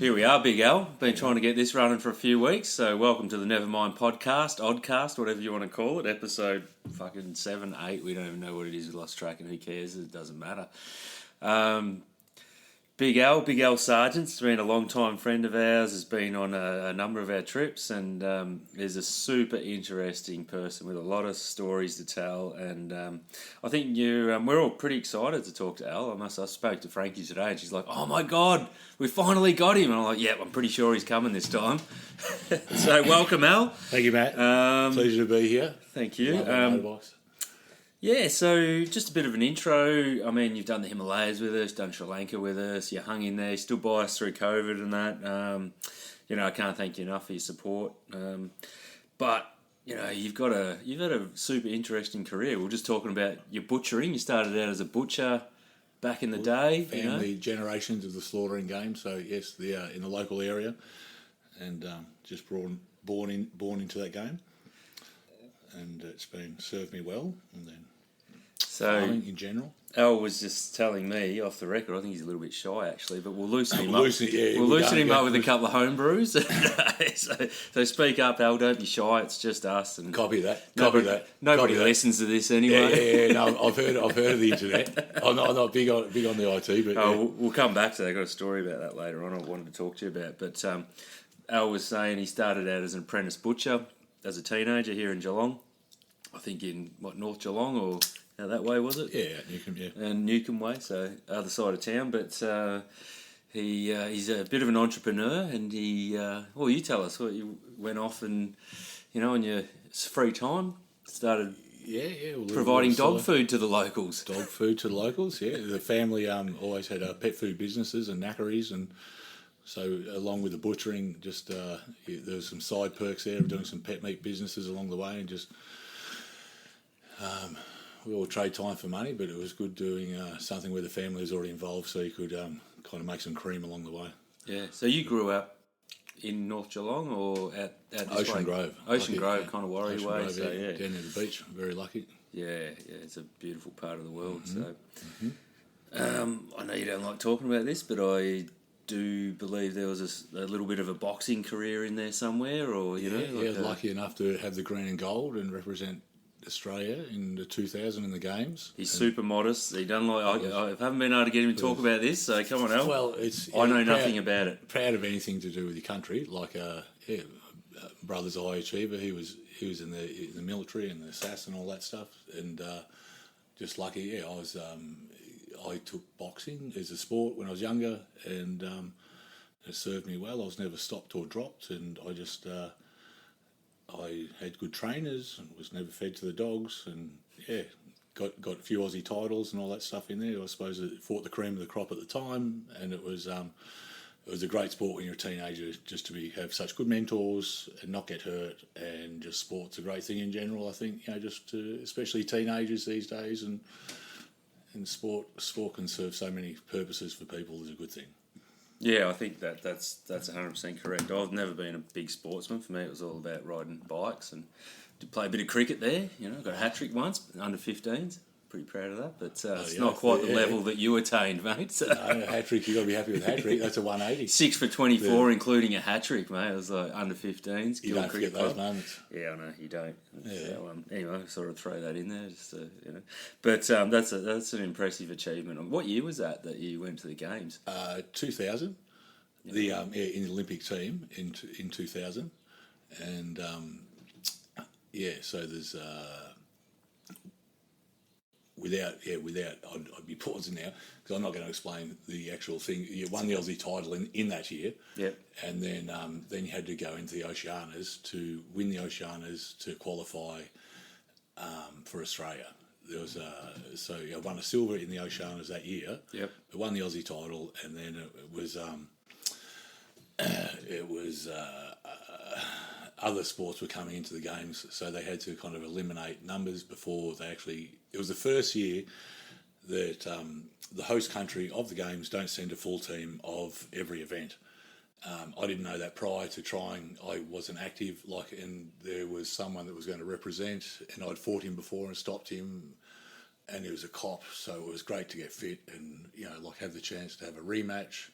Here we are, Big Al. Been trying to get this running for a few weeks, so welcome to the Nevermind podcast, Oddcast, whatever you want to call it, episode fucking 7, 8, we don't even know what it is, we lost track and who cares, it doesn't matter. Big Al Sargent's been a long-time friend of ours, has been on a number of our trips, and is a super interesting person with a lot of stories to tell. And I think we're all pretty excited to talk to Al. I spoke to Frankie today, and she's like, "Oh my God, we finally got him!" And I'm like, "Yeah, I'm pretty sure he's coming this time." So welcome, Al. Thank you, Matt. Pleasure to be here. Thank you. Yeah, so just a bit of an intro. I mean, you've done the Himalayas with us, done Sri Lanka with us, you hung in there, still by us through COVID and that. I can't thank you enough for your support. But you've had a super interesting career. We were just talking about your butchering. You started out as a butcher back in the day. Family generations of the slaughtering game. So yes, in the local area, and just born into that game, and it's been served me well. And then. Farming in general. Al was just telling me off the record, I think he's a little bit shy actually, but we'll loosen him up. We'll loosen him up with a couple of home brews. so speak up, Al, don't be shy, it's just us. And Copy that. Nobody listens to this anyway. Yeah, no, I've heard of the internet. I'm not big on the IT, but we'll come back to that. I've got a story about that later on I wanted to talk to you about. But Al was saying he started out as an apprentice butcher as a teenager here in Geelong. I think in, North Geelong or... Now that way, was it? Yeah, Newcombe, yeah. And Newcombe way, so other side of town. But he's a bit of an entrepreneur, and you tell us what you went off and, in your free time, started providing dog food to the locals. Dog food to the locals, yeah. The family always had pet food businesses and knackeries, and so along with the butchering, just there was some side perks there of doing some pet meat businesses along the way, and just... we all trade time for money, but it was good doing something where the family was already involved, so you could kind of make some cream along the way. Yeah. So you grew up in North Geelong or at Ocean Grove? Ocean Grove, kind of Warrior Way. Grove, so yeah, down near the beach. I'm very lucky. Yeah, it's a beautiful part of the world. Mm-hmm. So, I know you don't like talking about this, but I do believe there was a little bit of a boxing career in there somewhere, or lucky enough to have the green and gold and represent Australia in the 2000 in the games. He's super modest. He doesn't like. I haven't been able to get him to talk about this. So come on, Al. Well, I know nothing about it. Proud of anything to do with your country, like brother's high achiever. He was in the military and the SAS and all that stuff, and just lucky. Yeah, I took boxing as a sport when I was younger, and it served me well. I was never stopped or dropped, and I just. I had good trainers and was never fed to the dogs, and got a few Aussie titles and all that stuff in there. I suppose it fought the cream of the crop at the time, and it was a great sport when you're a teenager, just to have such good mentors and not get hurt, and just sport's a great thing in general. I think especially teenagers these days, and sport can serve so many purposes for people. Is a good thing. Yeah, I think that's 100% correct. I've never been a big sportsman. For me, it was all about riding bikes, and to play a bit of cricket there. Got a hat-trick once, under 15s. Pretty proud of that, but it's not quite the level that you attained, mate. So. No, a hat-trick, you've got to be happy with a hat-trick. That's a 180. 6 for 24, including a hat-trick, mate. It was like under 15s. You don't forget those moments. Yeah, I know, you don't. Yeah. So, anyway, sort of throw that in there, just But that's an impressive achievement. What year was that you went to the Games? 2000. Yeah. In the Olympic team in 2000. And, so there's... Without, I'd be pausing now because I'm not going to explain the actual thing. You won the Aussie title in that year, and then you had to go into the Oceanias to win the Oceanias to qualify for Australia. There was I won a silver in the Oceanias that year. Yep. I won the Aussie title, and then it was other sports were coming into the Games, so they had to kind of eliminate numbers before they actually... It was the first year that the host country of the Games don't send a full team of every event. I didn't know that prior to trying. I wasn't active, and there was someone that was going to represent, and I'd fought him before and stopped him, and he was a cop, so it was great to get fit and, have the chance to have a rematch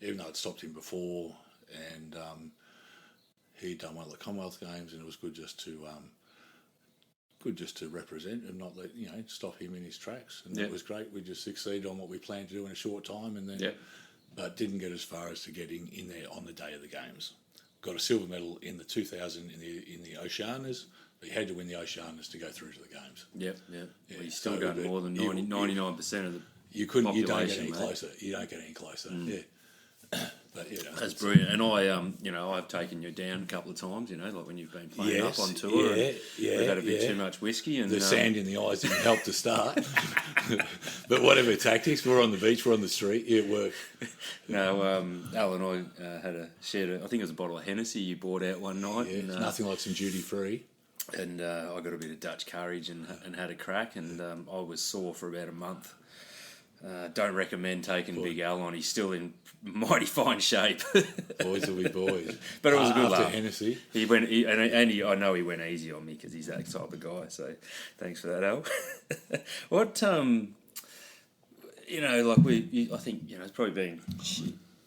even though I'd stopped him before, and he'd done one of the Commonwealth Games, and it was good just to represent and not let stop him in his tracks. And it was great. We just succeeded on what we planned to do in a short time, and then but didn't get as far as to getting in there on the day of the games. Got a silver medal in the 2000 in the Oceanias. But you had to win the Oceanias to go through to the games. Yeah. Well, you still got more than 99% of the you couldn't. You don't get population, any mate. closer. You don't get any closer. Yeah. But that's brilliant. And I've taken you down a couple of times. Like when you've been playing up on tour. We've had a bit too much whiskey, and the sand in the eyes didn't help to start. But whatever tactics, we're on the beach, we're on the street. It worked. No, Al and I shared. I think it was a bottle of Hennessy you bought out one night. Yeah, and, nothing like some duty free. And I got a bit of Dutch courage and had a crack, and I was sore for about a month. Don't recommend taking Big Al on. He's still in mighty fine shape. Boys will be boys. But it was a good laugh. After Hennessy. I know he went easy on me because he's that type of guy. So thanks for that, Al. What I think it's probably been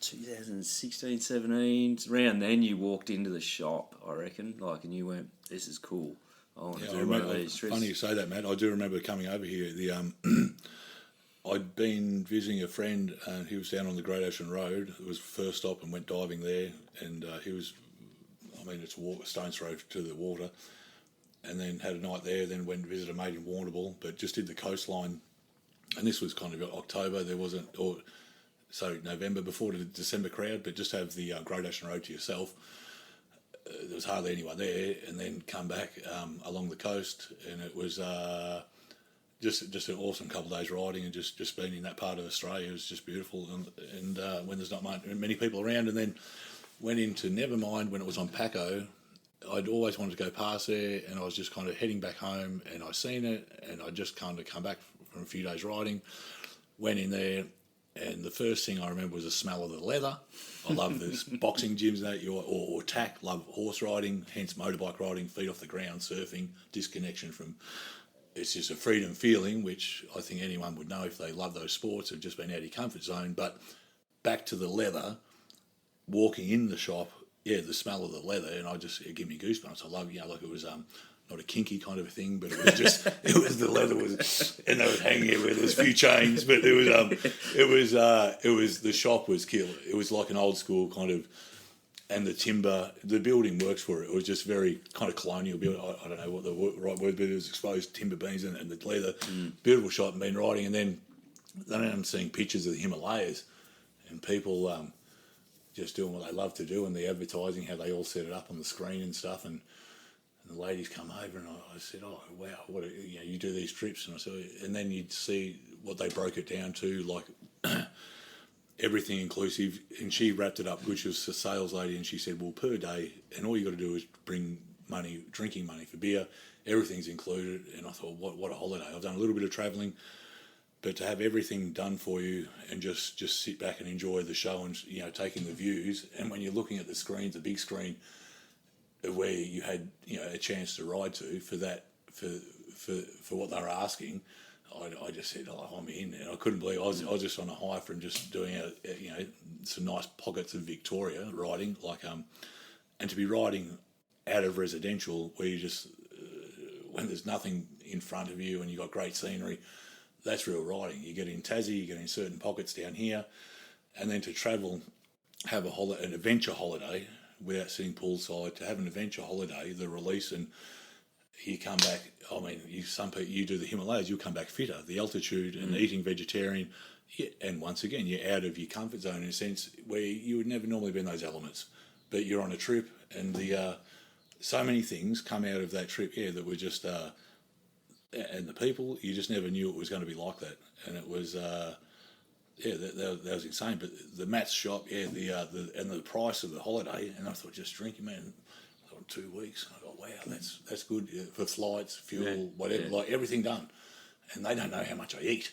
2016, 17. Around then you walked into the shop, I reckon, and you went, "This is cool. I want to do one of these trips." Funny you say that, Matt. I do remember coming over here. I'd been visiting a friend, and he was down on the Great Ocean Road. It was the first stop, and went diving there. And he was, it's a stone's throw to the water. And then had a night there. Then went and visited a mate in Warrnambool, but just did the coastline. And this was kind of October. There wasn't, November before the December crowd, but just have the Great Ocean Road to yourself. There was hardly anyone there, and then come back along the coast, and it was. Just an awesome couple of days riding, and just being in that part of Australia was just beautiful. And when there's not many people around, and then went into Nevermind when it was on Paco. I'd always wanted to go past there, and I was just kind of heading back home, and I seen it, and I just kind of come back from a few days riding, went in there, and the first thing I remember was the smell of the leather. I love this boxing gyms and that, or tack. Love horse riding, hence motorbike riding, feet off the ground, surfing, disconnection from. It's just a freedom feeling, which I think anyone would know if they love those sports, have just been out of your comfort zone. But back to the leather, walking in the shop, the smell of the leather, and it gave me goosebumps. I love, it was not a kinky kind of a thing, but it was just, the leather was, and they were hanging everywhere. There was a few chains, but the shop was killer. It was like an old school kind of, and the timber, the building works for it. It was just very kind of colonial building. I don't know what the right word, but it was exposed timber beams and the leather. Beautiful shot, and been riding. And then I'm seeing pictures of the Himalayas and people just doing what they love to do, and the advertising, how they all set it up on the screen and stuff. And the ladies come over, and I said, "Oh, wow, you do these trips?" And I said, and then you'd see what they broke it down to, like. Everything inclusive, and she wrapped it up good. She was a sales lady, and she said, well, per day, and all you got to do is bring money, drinking money for beer, everything's included. And I thought, what a holiday. I've done a little bit of travelling, but to have everything done for you and just sit back and enjoy the show and, taking the views. And when you're looking at the screens, the big screen, where you had, a chance to ride to for that, for what they were asking, I just said, I'm in, and I couldn't believe I was just on a high from just doing some nice pockets of Victoria riding, and to be riding out of residential where you just when there's nothing in front of you and you got great scenery, that's real riding. You get in Tassie, you get in certain pockets down here, and then to travel, have an adventure holiday without sitting poolside, to have an adventure holiday, the release and. You come back. You do the Himalayas. You'll come back fitter. The altitude and eating vegetarian, and once again, you're out of your comfort zone in a sense where you would never normally be in those elements. But you're on a trip, and so many things come out of that trip. That were just and the people, you just never knew it was going to be like that, and it was that was insane. But the Matt's shop, and the price of the holiday, and I thought just drinking, man. 2 weeks. I thought, wow, that's good for flights, fuel, whatever, like everything done. And they don't know how much I eat.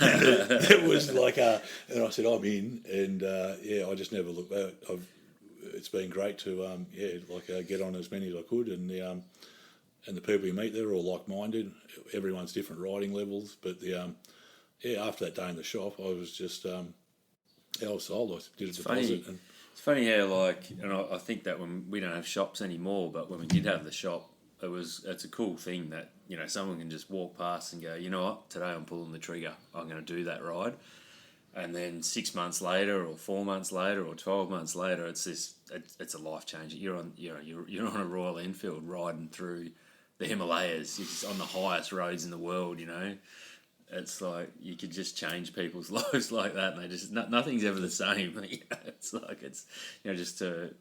It was like, and I said, I'm in, and I just never looked back. It's been great to get on as many as I could, and the people you meet there are all like-minded. Everyone's different riding levels, but after that day in the shop, I was just I was sold. I did a deposit. Funny. And It's funny how, like, and I think that when we don't have shops anymore, but when we did have the shop, it's a cool thing that, you know, someone can just walk past and go, you know what, today I'm pulling the trigger. I'm going to do that ride. And then 6 months later, or 4 months later, or 12 months later, it's a life changer. You're on a Royal Enfield riding through the Himalayas. You're on the highest roads in the world. You know, it's like you could just change people's lives like that, and they just nothing's ever the same. You know, it's like just to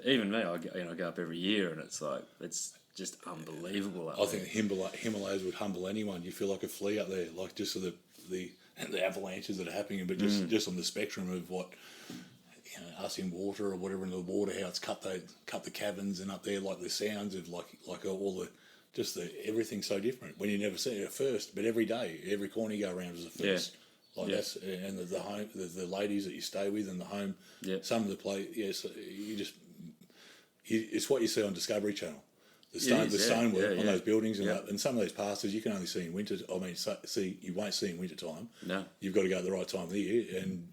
even me, I go up every year, and it's like it's just unbelievable. I think the Himalayas would humble anyone. You feel like a flea up there, like just the avalanches that are happening, but just on the spectrum of what, you know, us in water or whatever in the water, how it's cut the caverns, and up there, like the sounds of like all the everything's so different when you never see it at first, but every day, every corner you go around is a first. Yeah. Like that's, and the home, the ladies that you stay with, and the home, some of the play, so it's what you see on Discovery Channel. The stonework on those buildings and some of those pastures you can only see in winter. I mean, you won't see in winter time. No, you've got to go at the right time of the year, and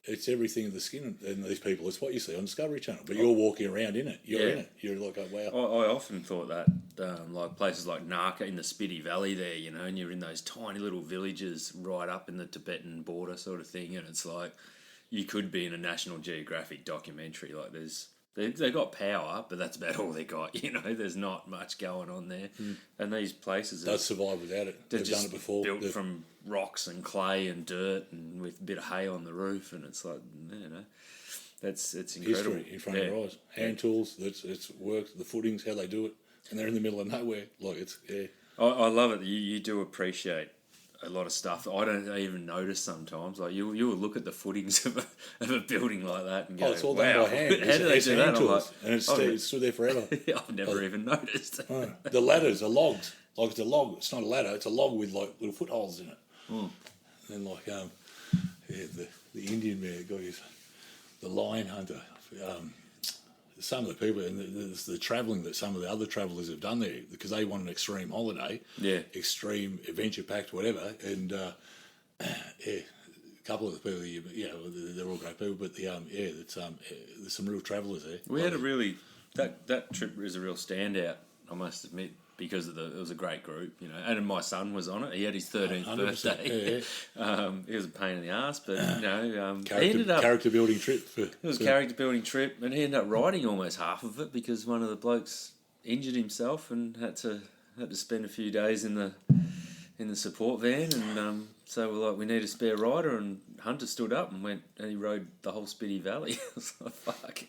it's everything in the skin. And these people, it's what you see on Discovery Channel. But you're walking around in it. You're in it. You're like, oh, wow. I often thought that, like places like Naka in the Spiti Valley there, you know, and you're in those tiny little villages right up in the Tibetan border sort of thing, and it's like you could be in a National Geographic documentary. Like They've got power, but that's about all they got. You know, there's not much going on there. And these places they'll survive without it. They've done it before. Built from rocks and clay and dirt, and with a bit of hay on the roof, and it's like, you know, it's incredible. History in front of your eyes. Hand tools. It's worked. The footings, how they do it, and they're in the middle of nowhere. Like it's I love it. You do appreciate a lot of stuff that I don't even notice sometimes. Like you will look at the footings of a building like that and go, it's all done by hand. How do they do that? I'm like, and it's stood there forever. I've never even noticed. The ladders are logs. Like it's a log. It's not a ladder. It's a log with like little footholds in it. And like the Indian man, the lion hunter. Some of the people, and the travelling that some of the other travellers have done there, because they want an extreme holiday, extreme adventure packed, whatever, and a couple of the people, they're all great people, but there's some real travellers there. We had that trip was a real standout, I must admit, because it was a great group, you know, and my son was on it. He had his 13th birthday. He was a pain in the arse, but you know, he ended up character building trip. It was a character building trip, and he ended up riding almost half of it because one of the blokes injured himself and had to spend a few days in the support van, and so we're like, we need a spare rider, and Hunter stood up and went, and he rode the whole Spiti Valley. I was like, fuck.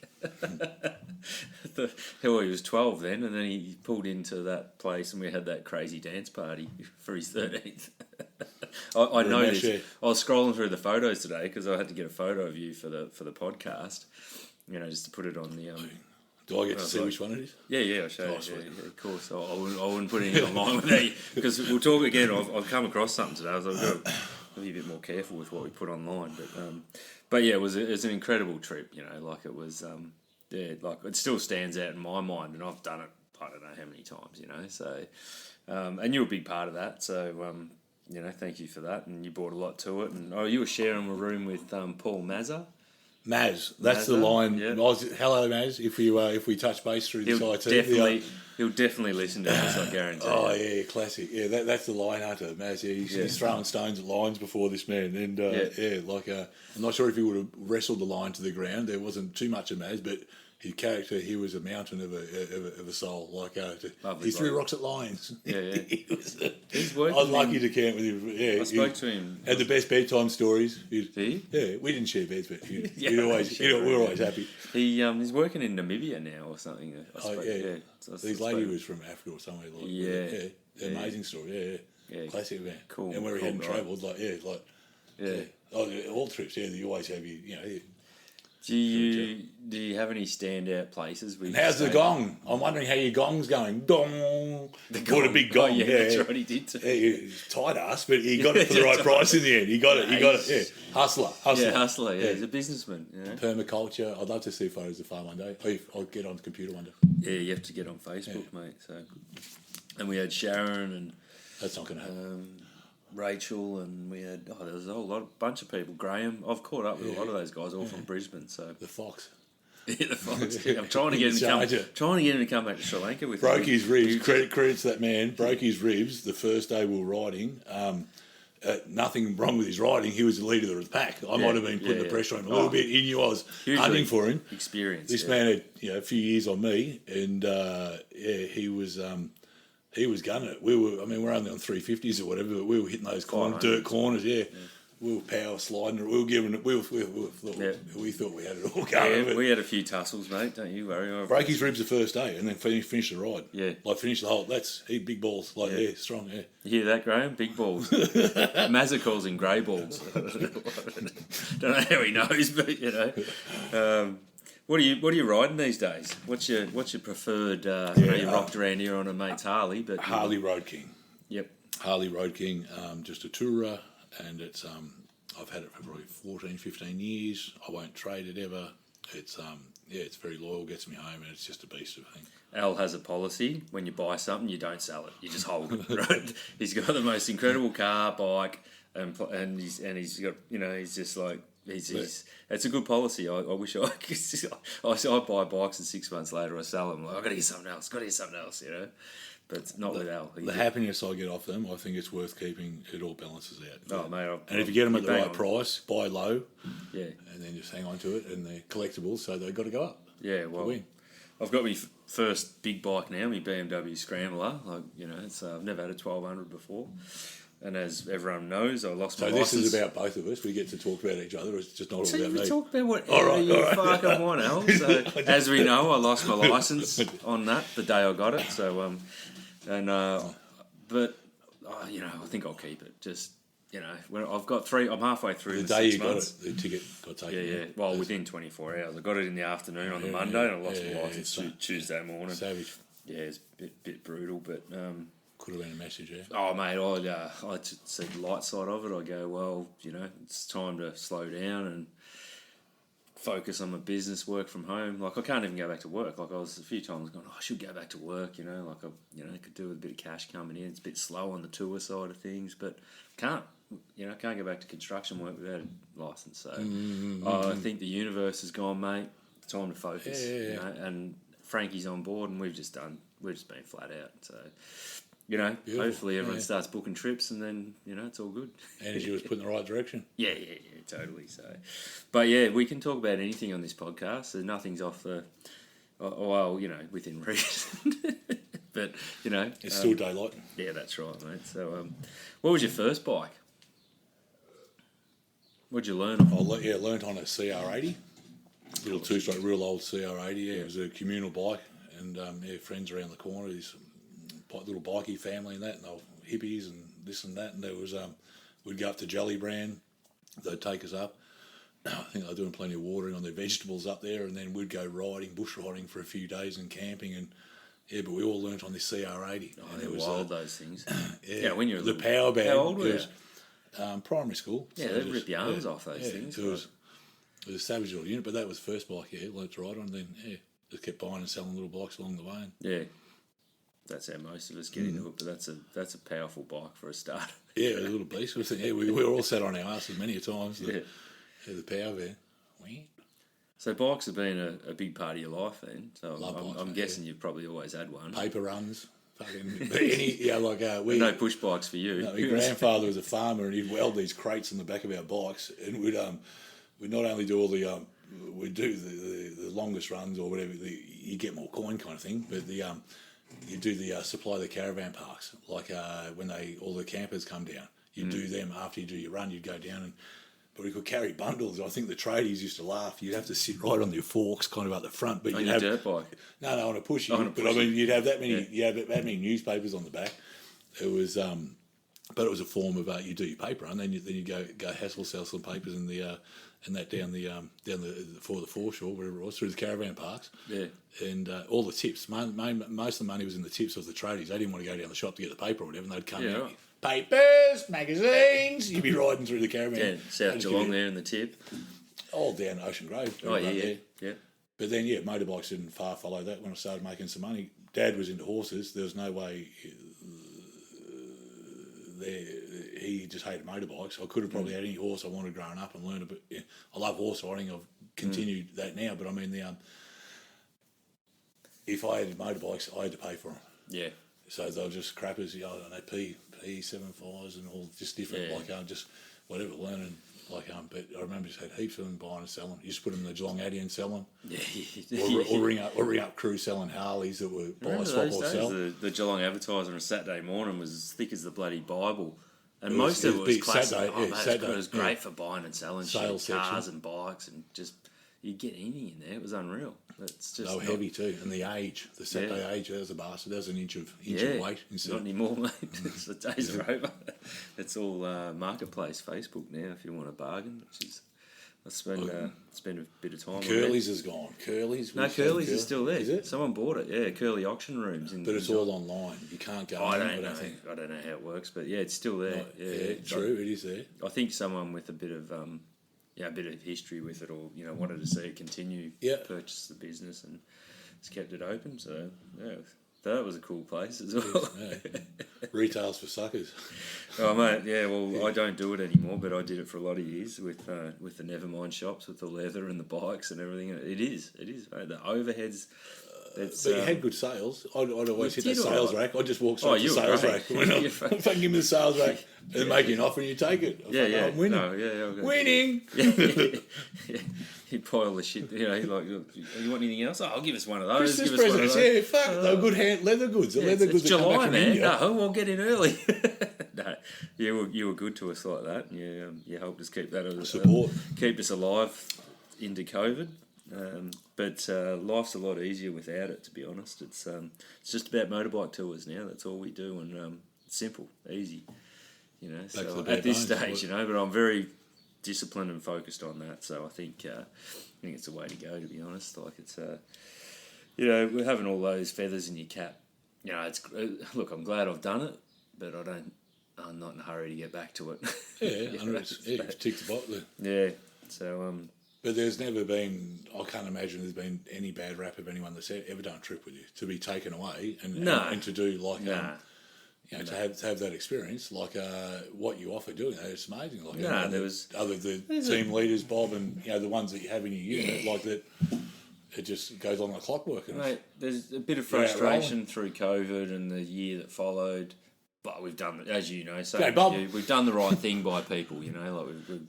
He was 12 then, and then he pulled into that place, and we had that crazy dance party for his 13th. I noticed. I was scrolling through the photos today because I had to get a photo of you for the podcast, you know, just to put it on the. Do I get to see which one it is? Yeah, I'll show you. Yeah, of course. I wouldn't put anything online with you because we'll talk again. I've come across something today, so I've got to be a bit more careful with what we put online. But yeah, it was an incredible trip. You know, like it was. Like it still stands out in my mind, and I've done it. I don't know how many times. You know, so and you're a big part of that. So you know, thank you for that, and you brought a lot to it. And you were sharing a room with Paul Mazza. Maz, that's the line. Yeah. Hello, Maz. If we touch base through this IT, he'll definitely listen to this. I guarantee. Oh yeah, classic. Yeah, that's the line hunter, Maz. Yeah, he's throwing stones at lions before this man, and I'm not sure if he would have wrestled the lion to the ground. There wasn't too much of Maz, but his character, he was a mountain of a soul. Like he threw rocks at lions. Yeah. I was lucky to camp with him. Yeah, I spoke to him. Had the best bedtime stories. Did he? Yeah, we didn't share beds, but we were always happy. He's working in Namibia now or something. His lady was from Africa or somewhere like that. Yeah. Amazing story. Yeah. Classic man. Cool. And where he hadn't travelled, all trips. Yeah, you always have Do you have any standout places? And how's the gong? I'm wondering how your gong's going. Dong. What a big gong. That's right, he did too. Yeah, he's tight ass, but he got it for the right price in the end. He got it. Yeah. Hustler. Yeah, hustler. Yeah, he's a businessman. You know? Permaculture. I'd love to see photos of the farm one day. I'll get on the computer one day. Yeah, you have to get on Facebook, mate. So, and we had Sharon and that's not going to happen. Rachel, and we had there was a whole bunch of people. Graham, I've caught up with a lot of those guys, all from Brisbane. So The Fox. yeah, the Fox. Yeah, I'm trying to get him to come back to Sri Lanka with Broke me. his ribs. Credit to that man. Broke his ribs the first day we were riding. Nothing wrong with his riding. He was the leader of the pack. I might have been putting the pressure on him a little bit. He knew I was hunting for him. Experience. This man had a few years on me, and he was gunning it. We're only on 350s or whatever, but we were hitting those dirt corners. Yeah. We were power sliding. We were giving it. We thought we had it all going. Yeah, we had a few tussles, mate. Don't you worry. Broke his ribs the first day, and then finished the ride. Yeah, finished the whole. He big balls, strong. Yeah, you hear that, Graham? Big balls. Mazza calls him grey balls. Don't know how he knows, but what are you riding these days? What's your preferred? You rocked around here on a mate's Harley, but Harley Road King. Yep, Harley Road King. Just a tourer. And it's I've had it for probably 14, 15 years. I won't trade it ever. It's it's very loyal, gets me home, and it's just a beast of a thing. Al has a policy: when you buy something, you don't sell it. You just hold it. Right? He's got the most incredible car, bike, and he's got he's just like he's it's a good policy. I wish I could. I buy bikes and 6 months later I sell them. Like, I've got to get something else. But not with Al. The happiness I get off them, I think it's worth keeping. It all balances out. Oh, mate. And if you get them at the right price, buy low. Yeah. And then just hang on to it, and they're collectibles, so they've got to go up. Yeah, well, I've got my first big bike now, my BMW Scrambler. I've never had a 1200 before. And as everyone knows, I lost my license. So this is about both of us. We get to talk about each other. It's just not all about me. We talk about whatever you fucking want, Al. So, as we know, I lost my license on that the day I got it. So, but I think I'll keep it. Just when I've got three. I'm halfway through the day 6 you months. Got it. The ticket got taken. Yeah. Well, within 24 hours. I got it in the afternoon on the Monday, and I lost my license Tuesday morning. Savage. Yeah, it's a bit brutal, but. Could have been a message, yeah. Oh, mate, I see the light side of it. I go, well, it's time to slow down and focus on my business, work from home. Like, I can't even go back to work. Like, I was a few times going, I should go back to work, like, I could do with a bit of cash coming in. It's a bit slow on the tour side of things, but can't go back to construction work without a license. So I think the universe has gone, mate. It's time to focus. Yeah. And Frankie's on board, and we've just been flat out. So. Beautiful. Hopefully everyone starts booking trips, and then it's all good. Energy was put in the right direction. Yeah, totally. So, but we can talk about anything on this podcast. So nothing's off the, within reason. But it's still daylight. Yeah, that's right, mate. So, what was your first bike? What'd you learn on? Learned on a CR80, little two-stroke, real old CR80. Yeah, it was a communal bike, and friends around the corner. Little bikey family and that, and they were hippies and this and that, and there was we'd go up to Jelly Brand, they'd take us up. I think they were doing plenty of watering on their vegetables up there, and then we'd go bush riding for a few days and camping, and but we all learnt on this CR80. Oh, they're wild, those things. When you're the power band. How old were you? Primary school. Yeah, they'd rip the arms off those things. It was a savage little unit, but that was the first bike. Learnt to ride on. Then just kept buying and selling little bikes along the way. Yeah. That's how most of us get into it, but that's a powerful bike for a start. Yeah, a little beast. We were all sat on our asses many a times. The power van. So bikes have been a big part of your life then. So I'm guessing you've probably always had one. Paper runs. Fucking no push bikes for you. No, my grandfather was a farmer, and he'd weld these crates on the back of our bikes, and we'd not only do all the we'd do the longest runs or whatever. You get more coin kind of thing, but you do the supply the caravan parks, like when all the campers come down. You do them after you do your run. You'd go down, but we could carry bundles. I think the tradies used to laugh. You'd have to sit right on your forks, kind of at the front. But you'd have dirt bike. No, on a pushy. You'd have that many. You have that many newspapers on the back. It was, but it was a form of you do your paper, and then you go hassle sell some papers in the. And that down the foreshore, wherever it was, through the caravan parks. Yeah. And all the tips, most of the money was in the tips of the tradies. They didn't want to go down the shop to get the paper or whatever, and they'd come in. Right. Papers, magazines. You'd be riding through the caravan. Yeah, South Geelong there in the tip. All down Ocean Grove. Oh, yeah. But then, motorbikes didn't far follow that when I started making some money. Dad was into horses. There was no way he just hated motorbikes. I could have probably had any horse I wanted growing up and learned a bit. Yeah, I love horse riding. I've continued that now, but I mean, if I had motorbikes, I had to pay for them. Yeah. So they were just crappers, I don't know, P75s and all just different, just whatever, learning. But I remember just had heaps of them buying and selling. You just put them in the Geelong Addy and sell them. Yeah. or ring up crews selling Harleys that were buy, swap or sell. The Geelong Advertiser on a Saturday morning was as thick as the bloody Bible. And most of it was classic. Saturday, it was great for buying and selling sales cars and bikes and just, you get anything in there. It was unreal. It's just they were heavy too. And the Saturday age, that was a bastard. That was an inch of weight. Not anymore, mate. The days are over. It's all Marketplace, Facebook now if you want a bargain, which is... I spend a bit of time. Curly's is gone. Curly's is still there. Is it? Someone bought it. Yeah, Curly auction rooms. But it's all online. You can't go. I don't know how it works, but yeah, it's still there. True. It is there. I think someone with a bit of history with it, or wanted to see it continue. Purchase the business and it's kept it open. So yeah. That was a cool place as well. Retails for suckers. Oh mate, yeah. Well, I don't do it anymore, but I did it for a lot of years with the Nevermind shops, with the leather and the bikes and everything. It is. Mate. The overheads. But you had good sales. I'd always hit that sales rack. I'd just walk straight to the sales rack. I'm fucking give me the sales rack and make an offer and you take it. I'm winning. Okay. Winning. He'd buy all the shit. He's like, you want anything else? I'll give us one of those. Christmas presents. Yeah, fuck. They're good leather goods. The leather goods. It's July, man. No, I'll get in early. No, you were good to us like that. You helped us keep that support, keep us alive into COVID. But life's a lot easier without it, to be honest. It's just about motorbike tours now. That's all we do, and it's simple, easy. So at this stage, but I'm very disciplined and focused on that. So I think it's the way to go, to be honest. Like it's we're having all those feathers in your cap. It's look. I'm glad I've done it, but I'm not in a hurry to get back to it. You've ticked the box there. Yeah. So But there's never been, I can't imagine there's been any bad rap of anyone that's ever done a trip with you, to be taken away and to do to have that experience, like what you offer doing that, it's amazing. Like there was the team leaders, Bob, and the ones that you have in your unit, like that, it just goes on like clockwork. Mate, there's a bit of frustration through COVID and the year that followed, but we've done, as you know, we've done the right thing by people. Like we've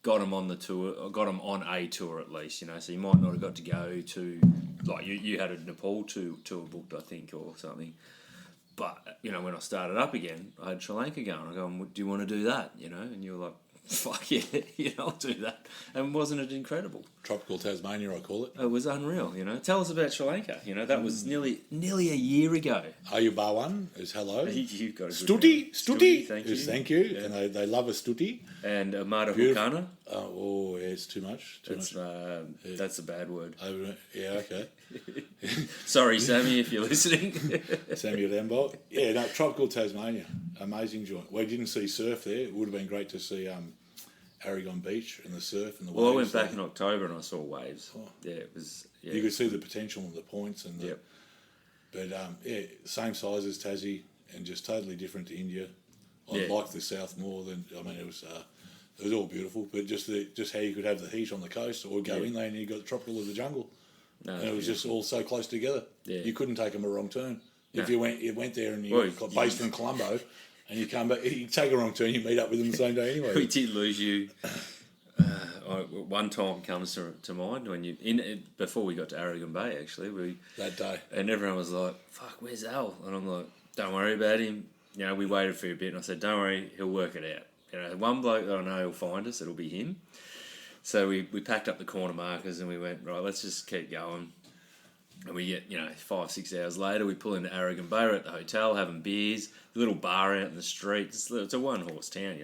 got them on the tour, or got them on a tour at least, so you might not have got to go to, like you had a Nepal tour booked, I think, or something. But, when I started up again, I had Sri Lanka going. I go, do you want to do that? And you were like, fuck yeah, I'll do that. And wasn't it incredible? Tropical Tasmania, I call it. It was unreal, Tell us about Sri Lanka. That was nearly a year ago. Are you Barwan? Is hello. You've got a good Stuti. Thank you. And they love a Stuti. And Mata Hukana. It's too much. That's a bad word. Yeah, okay. Sorry, Sammy, if you're listening. Sammy Lembo. Yeah, no, Tropical Tasmania. Amazing joint. We didn't see surf there. It would have been great to see Aragon Beach and the surf and the waves. Well, I went back in October and I saw waves. Oh. Yeah, it was... Yeah. You could see the potential of the points. And Yep. But, same size as Tassie and just totally different to India. I liked the south more than... it was all beautiful, but just how you could have the heat on the coast or go inland and you got the tropical of the jungle. No, and it was just all so close together. Yeah. You couldn't take them a wrong turn. If you went there and you got based from Colombo and you come back, you take a wrong turn, you meet up with them the same day anyway. We did lose you. One time comes to mind when before we got to Aragon Bay, actually. That day. And everyone was like, fuck, where's Al? And I'm like, don't worry about him. We waited for a bit and I said, don't worry, he'll work it out. One bloke that I know will find us, it'll be him. So we packed up the corner markers and we went, right, let's just keep going. And we get, 5-6 hours later, we pull into Aragon Bay, we're at the hotel having beers, a little bar out in the street. It's a one-horse town.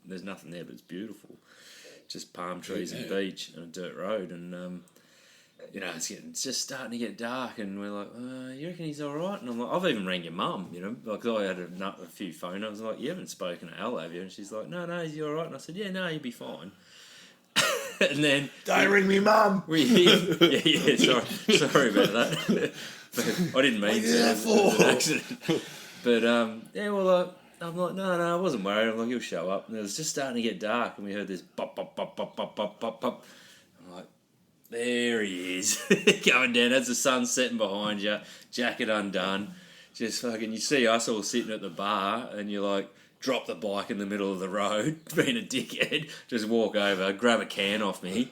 There's nothing there, but it's beautiful. Just palm trees and beach and a dirt road. And, it's just starting to get dark and we're like, you reckon he's all right? And I'm like, I've even rang your mum, like I had a few phone numbers. I was like, you haven't spoken to Al, have you? And she's like, no, is he all right? And I said, yeah, no, he'll be fine. And then don't ring me, mum. Sorry about that. But I didn't mean to. It was an accident. But I'm like, no, I wasn't worried. I'm like, he'll show up. And it was just starting to get dark, and we heard this bop, bop, bop, bop, bop, bop, bop, bop. I'm like, there he is, going down as the sun's setting behind you, jacket undone. Just fucking, you see us all sitting at the bar, and you're like, drop the bike in the middle of the road, being a dickhead, just walk over, grab a can off me,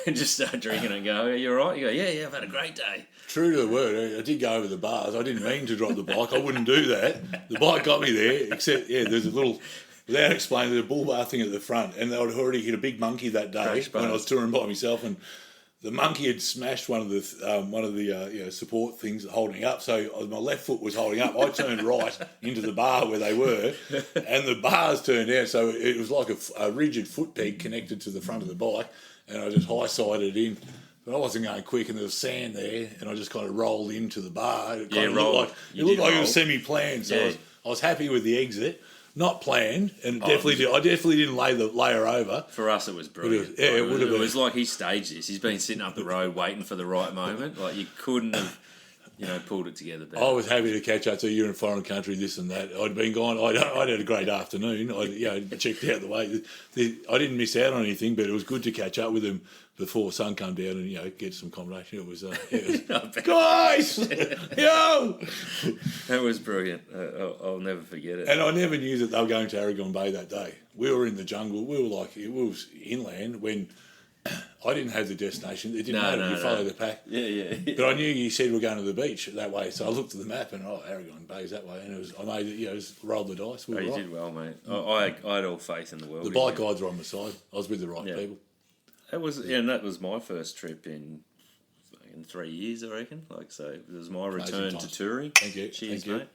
and just start drinking and go, you all right? You go, yeah, I've had a great day. True to the word, I did go over the bars. I didn't mean to drop the bike. I wouldn't do that. The bike got me there, except, there's a little, without explaining, there's a bull bar thing at the front, and I'd already hit a big monkey that day when I was touring by myself, and the monkey had smashed one of the support things holding up, so my left foot was holding up. I turned right into the bar where they were, and the bars turned down, so it was like a rigid foot peg connected to the front of the bike, and I just high-sided in. But I wasn't going quick, and there was sand there, and I just kind of rolled into the bar. It looked like it was semi-planned, so I was happy with the exit. Not planned, and I definitely didn't lay the layer over. For us, it was brilliant. It would have been. It was like he staged this. He's been sitting up the road waiting for the right moment. Like, you couldn't have, pulled it together better. I was happy to catch up to you in foreign country, this and that. I'd been gone. I'd had a great afternoon. I checked out the way. I didn't miss out on anything, but it was good to catch up with him before sun come down and get some combination. It was guys, yo. That was brilliant. I'll never forget it. And I never knew that they were going to Aragon Bay that day. We were in the jungle. We was inland when I didn't have the destination. It didn't matter. You follow the pack. Yeah. But I knew you said we're going to the beach that way, so I looked at the map and Aragon Bay's that way, and I made it. It was rolled the dice. You did well, mate. I had all faith in the world. The bike guides were on my side. I was with the right people. That was my first trip in 3 years, I reckon. So it was my return to touring. Thank you. Cheers, mate.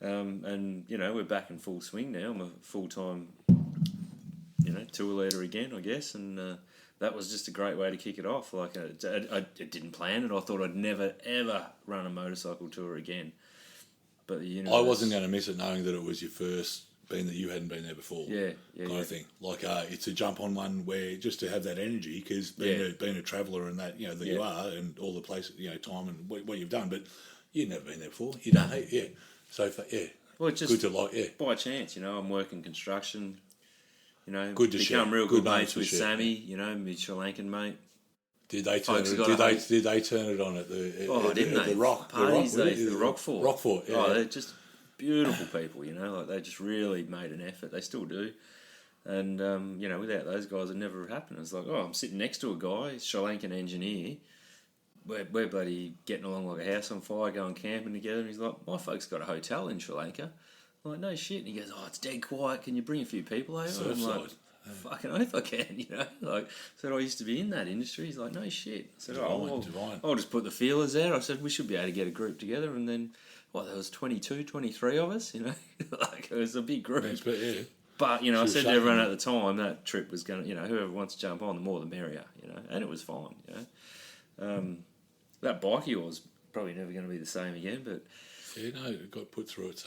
And we're back in full swing now. I'm a full-time, tour leader again, I guess, and that was just a great way to kick it off. I didn't plan it. I thought I'd never ever run a motorcycle tour again. But I wasn't going to miss it, knowing that it was your first. Being that you hadn't been there before, kind of thing. It's a jump on one where just to have that energy, because being a traveller and that you are, and all the places, time and what you've done, but you've never been there before. You don't, So far, well, it's just good to by chance. I'm working construction. Good to become share. real good mates with Sammy. My Sri Lankan mate. Did they turn it? Did they turn it on at the? Didn't they? The Rock parties. The Rock Fort. Rock Fort. Yeah. They're just beautiful people, they just really made an effort. They still do. And, without those guys, it never would happen. It's like, I'm sitting next to a guy, Sri Lankan engineer. We're bloody getting along like a house on fire, going camping together. And he's like, my folks got a hotel in Sri Lanka. I'm like, no shit. And he goes, it's dead quiet. Can you bring a few people over? I'm like, fucking oath I can, said I used to be in that industry. He's like, no shit. I said, divine. I'll just put the feelers out. I said, we should be able to get a group together. And then, there was 22, 23 of us, it was a big group. But, I said to everyone at the time, that trip was going to, whoever wants to jump on, the more the merrier, and it was fine, That bike of yours probably never going to be the same again, but... it got put through its,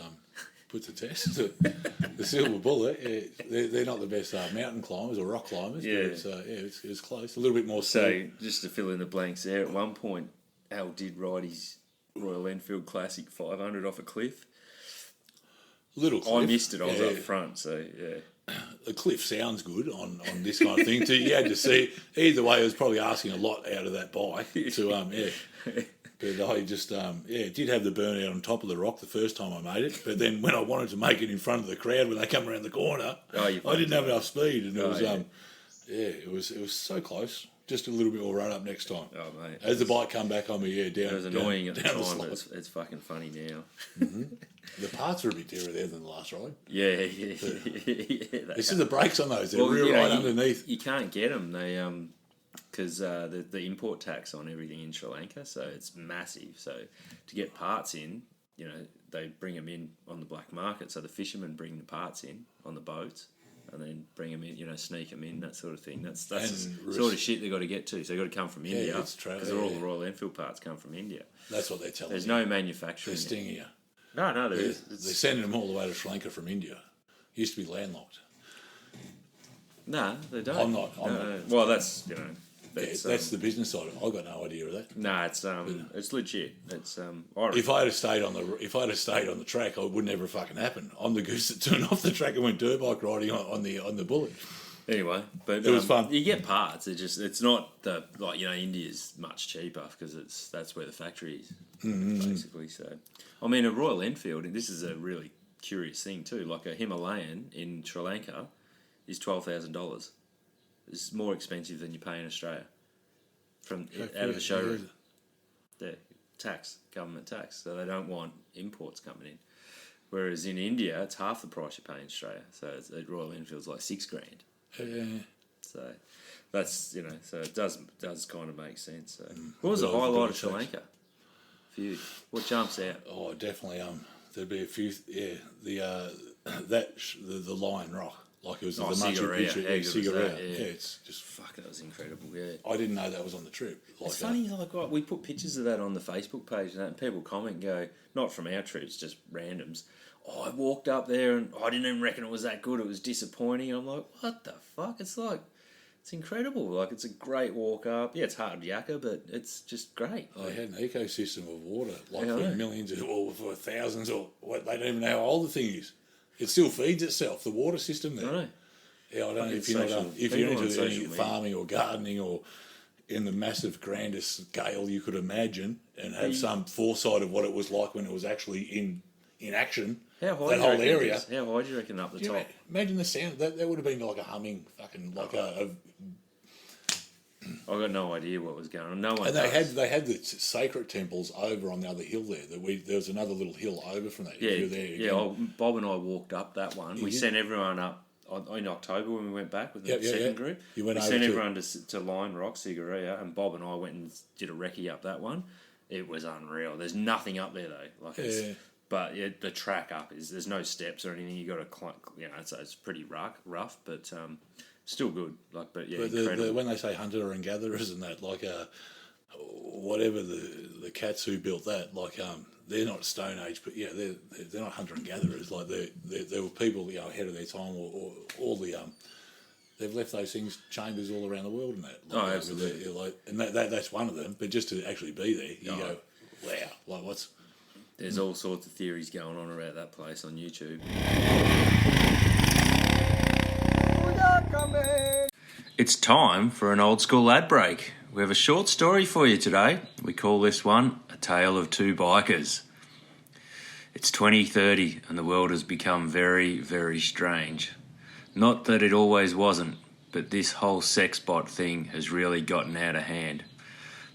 put the test. The Silver Bullet, they're not the best mountain climbers or rock climbers, but it's close, a little bit more So, just to fill in the blanks there, at one point, Al did ride his Royal Enfield Classic 500 off a cliff. Little cliff. I missed it. I was up front, so The cliff sounds good on this kind of thing. You had to see. Either way, it was probably asking a lot out of that bike. But I just did have the burnout on top of the rock the first time I made it. But then when I wanted to make it in front of the crowd when they come around the corner, I didn't have enough speed, and it was so close. Just a little bit more run up next time. Oh, mate. As the bike come back on me, down. It was annoying at the time, but it's fucking funny now. Mm-hmm. The parts are a bit dearer there than the last ride. Yeah. This is the brakes on those. They're right underneath. You can't get them. They because the import tax on everything in Sri Lanka, so it's massive. So to get parts in, they bring them in on the black market. So the fishermen bring the parts in on the boats. And then bring them in, sneak them in, that sort of thing. That's the sort of shit they've got to get to. So they've got to come from India. Because all the Royal Enfield parts come from India. That's what they're telling There's you. no manufacturing. They're stinging you. No, there is. They're sending them all the way to Sri Lanka from India. Used to be landlocked. No, they don't. I'm not. Well, that's, It's, that's the business side. I got no idea of that. No, it's legit. It's If I had stayed on the track, it would never have fucking happened. I'm the goose that turned off the track and went dirt bike riding on the bullet. Anyway, but it was fun. You get parts. It's not India's much cheaper because that's where the factory is basically. So, I mean, a Royal Enfield. And this is a really curious thing too. Like a Himalayan in Sri Lanka is $12,000. It's more expensive than you pay in Australia out of the showroom. The government tax, so they don't want imports coming in. Whereas in India, it's half the price you pay in Australia. So at Royal Enfield's like $6,000. So that's so it does kind of make sense. So what was the highlight of Sri Lanka for you? What jumps out? Oh, definitely. There'd be a few. Yeah, the Lion Rock. Like it was the Machu Picchu. Yeah, it's just fuck. That was incredible. Yeah, I didn't know that was on the trip. It's funny. We put pictures of that on the Facebook page, and people comment and go, not from our trips, just randoms. Oh, I walked up there and I didn't even reckon it was that good. It was disappointing. I'm like, what the fuck? It's incredible. Like it's a great walk up. Yeah, it's hard yakka, but it's just great. They had an ecosystem of water, for millions or for thousands, or what? They don't even know how old the thing is. It still feeds itself. The water system there. I know. Yeah, I don't know if you're into any farming or gardening or in the massive grandest scale you could imagine, and have some foresight of what it was like when it was actually in action. How high that whole area. How high do you reckon up the top? Imagine the sound. That would have been like a humming, fucking I've got no idea what was going on. No one. And they had the sacred temples over on the other hill there. There was another little hill over from that. Yeah. Bob and I walked up that one. We sent everyone up in October when we went back with the second group. We sent everyone to Lion Rock, Sigiriya, and Bob and I went and did a recce up that one. It was unreal. There's nothing up there though. But the track up there's no steps or anything. You got to climb. It's pretty rough, but. Still good, incredible. When they say hunter and gatherers and that, whatever the cats who built that, they're not Stone Age, but they're not hunter and gatherers. Like there were people ahead of their time, or all the they've left those chambers all around the world and that. Absolutely. And that's one of them. But just to actually be there, you go, wow, what's? There's all sorts of theories going on about that place on YouTube. It's time for an old school ad break. We have a short story for you today. We call this one A Tale of Two Bikers. It's 2030 and the world has become very, very strange. Not that it always wasn't, but this whole sex bot thing has really gotten out of hand.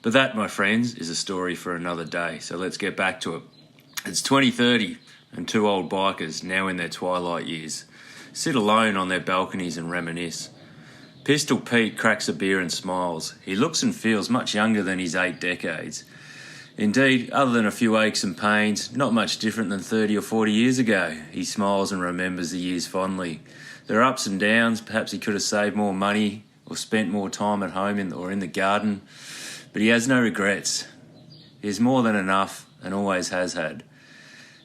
But that, my friends, is a story for another day, so let's get back to it. It's 2030 and two old bikers, now in their twilight years, sit alone on their balconies and reminisce. Pistol Pete cracks a beer and smiles. He looks and feels much younger than his 8 decades. Indeed, other than a few aches and pains, not much different than 30 or 40 years ago. He smiles and remembers the years fondly. There are ups and downs. Perhaps he could have saved more money or spent more time at home or in the garden. But he has no regrets. He has more than enough and always has had.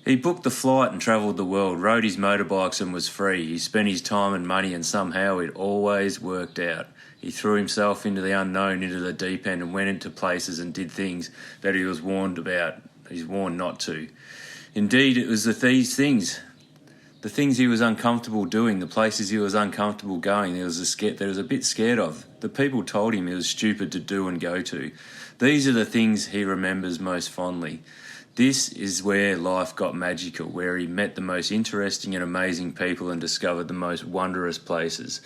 He booked the flight and travelled the world, rode his motorbikes and was free. He spent his time and money and somehow it always worked out. He threw himself into the unknown, into the deep end and went into places and did things that he was warned about. He's warned not to. Indeed, it was these things, the things he was uncomfortable doing, the places he was uncomfortable going, that he was a bit scared of. The people told him it was stupid to do and go to. These are the things he remembers most fondly. This is where life got magical, where he met the most interesting and amazing people and discovered the most wondrous places.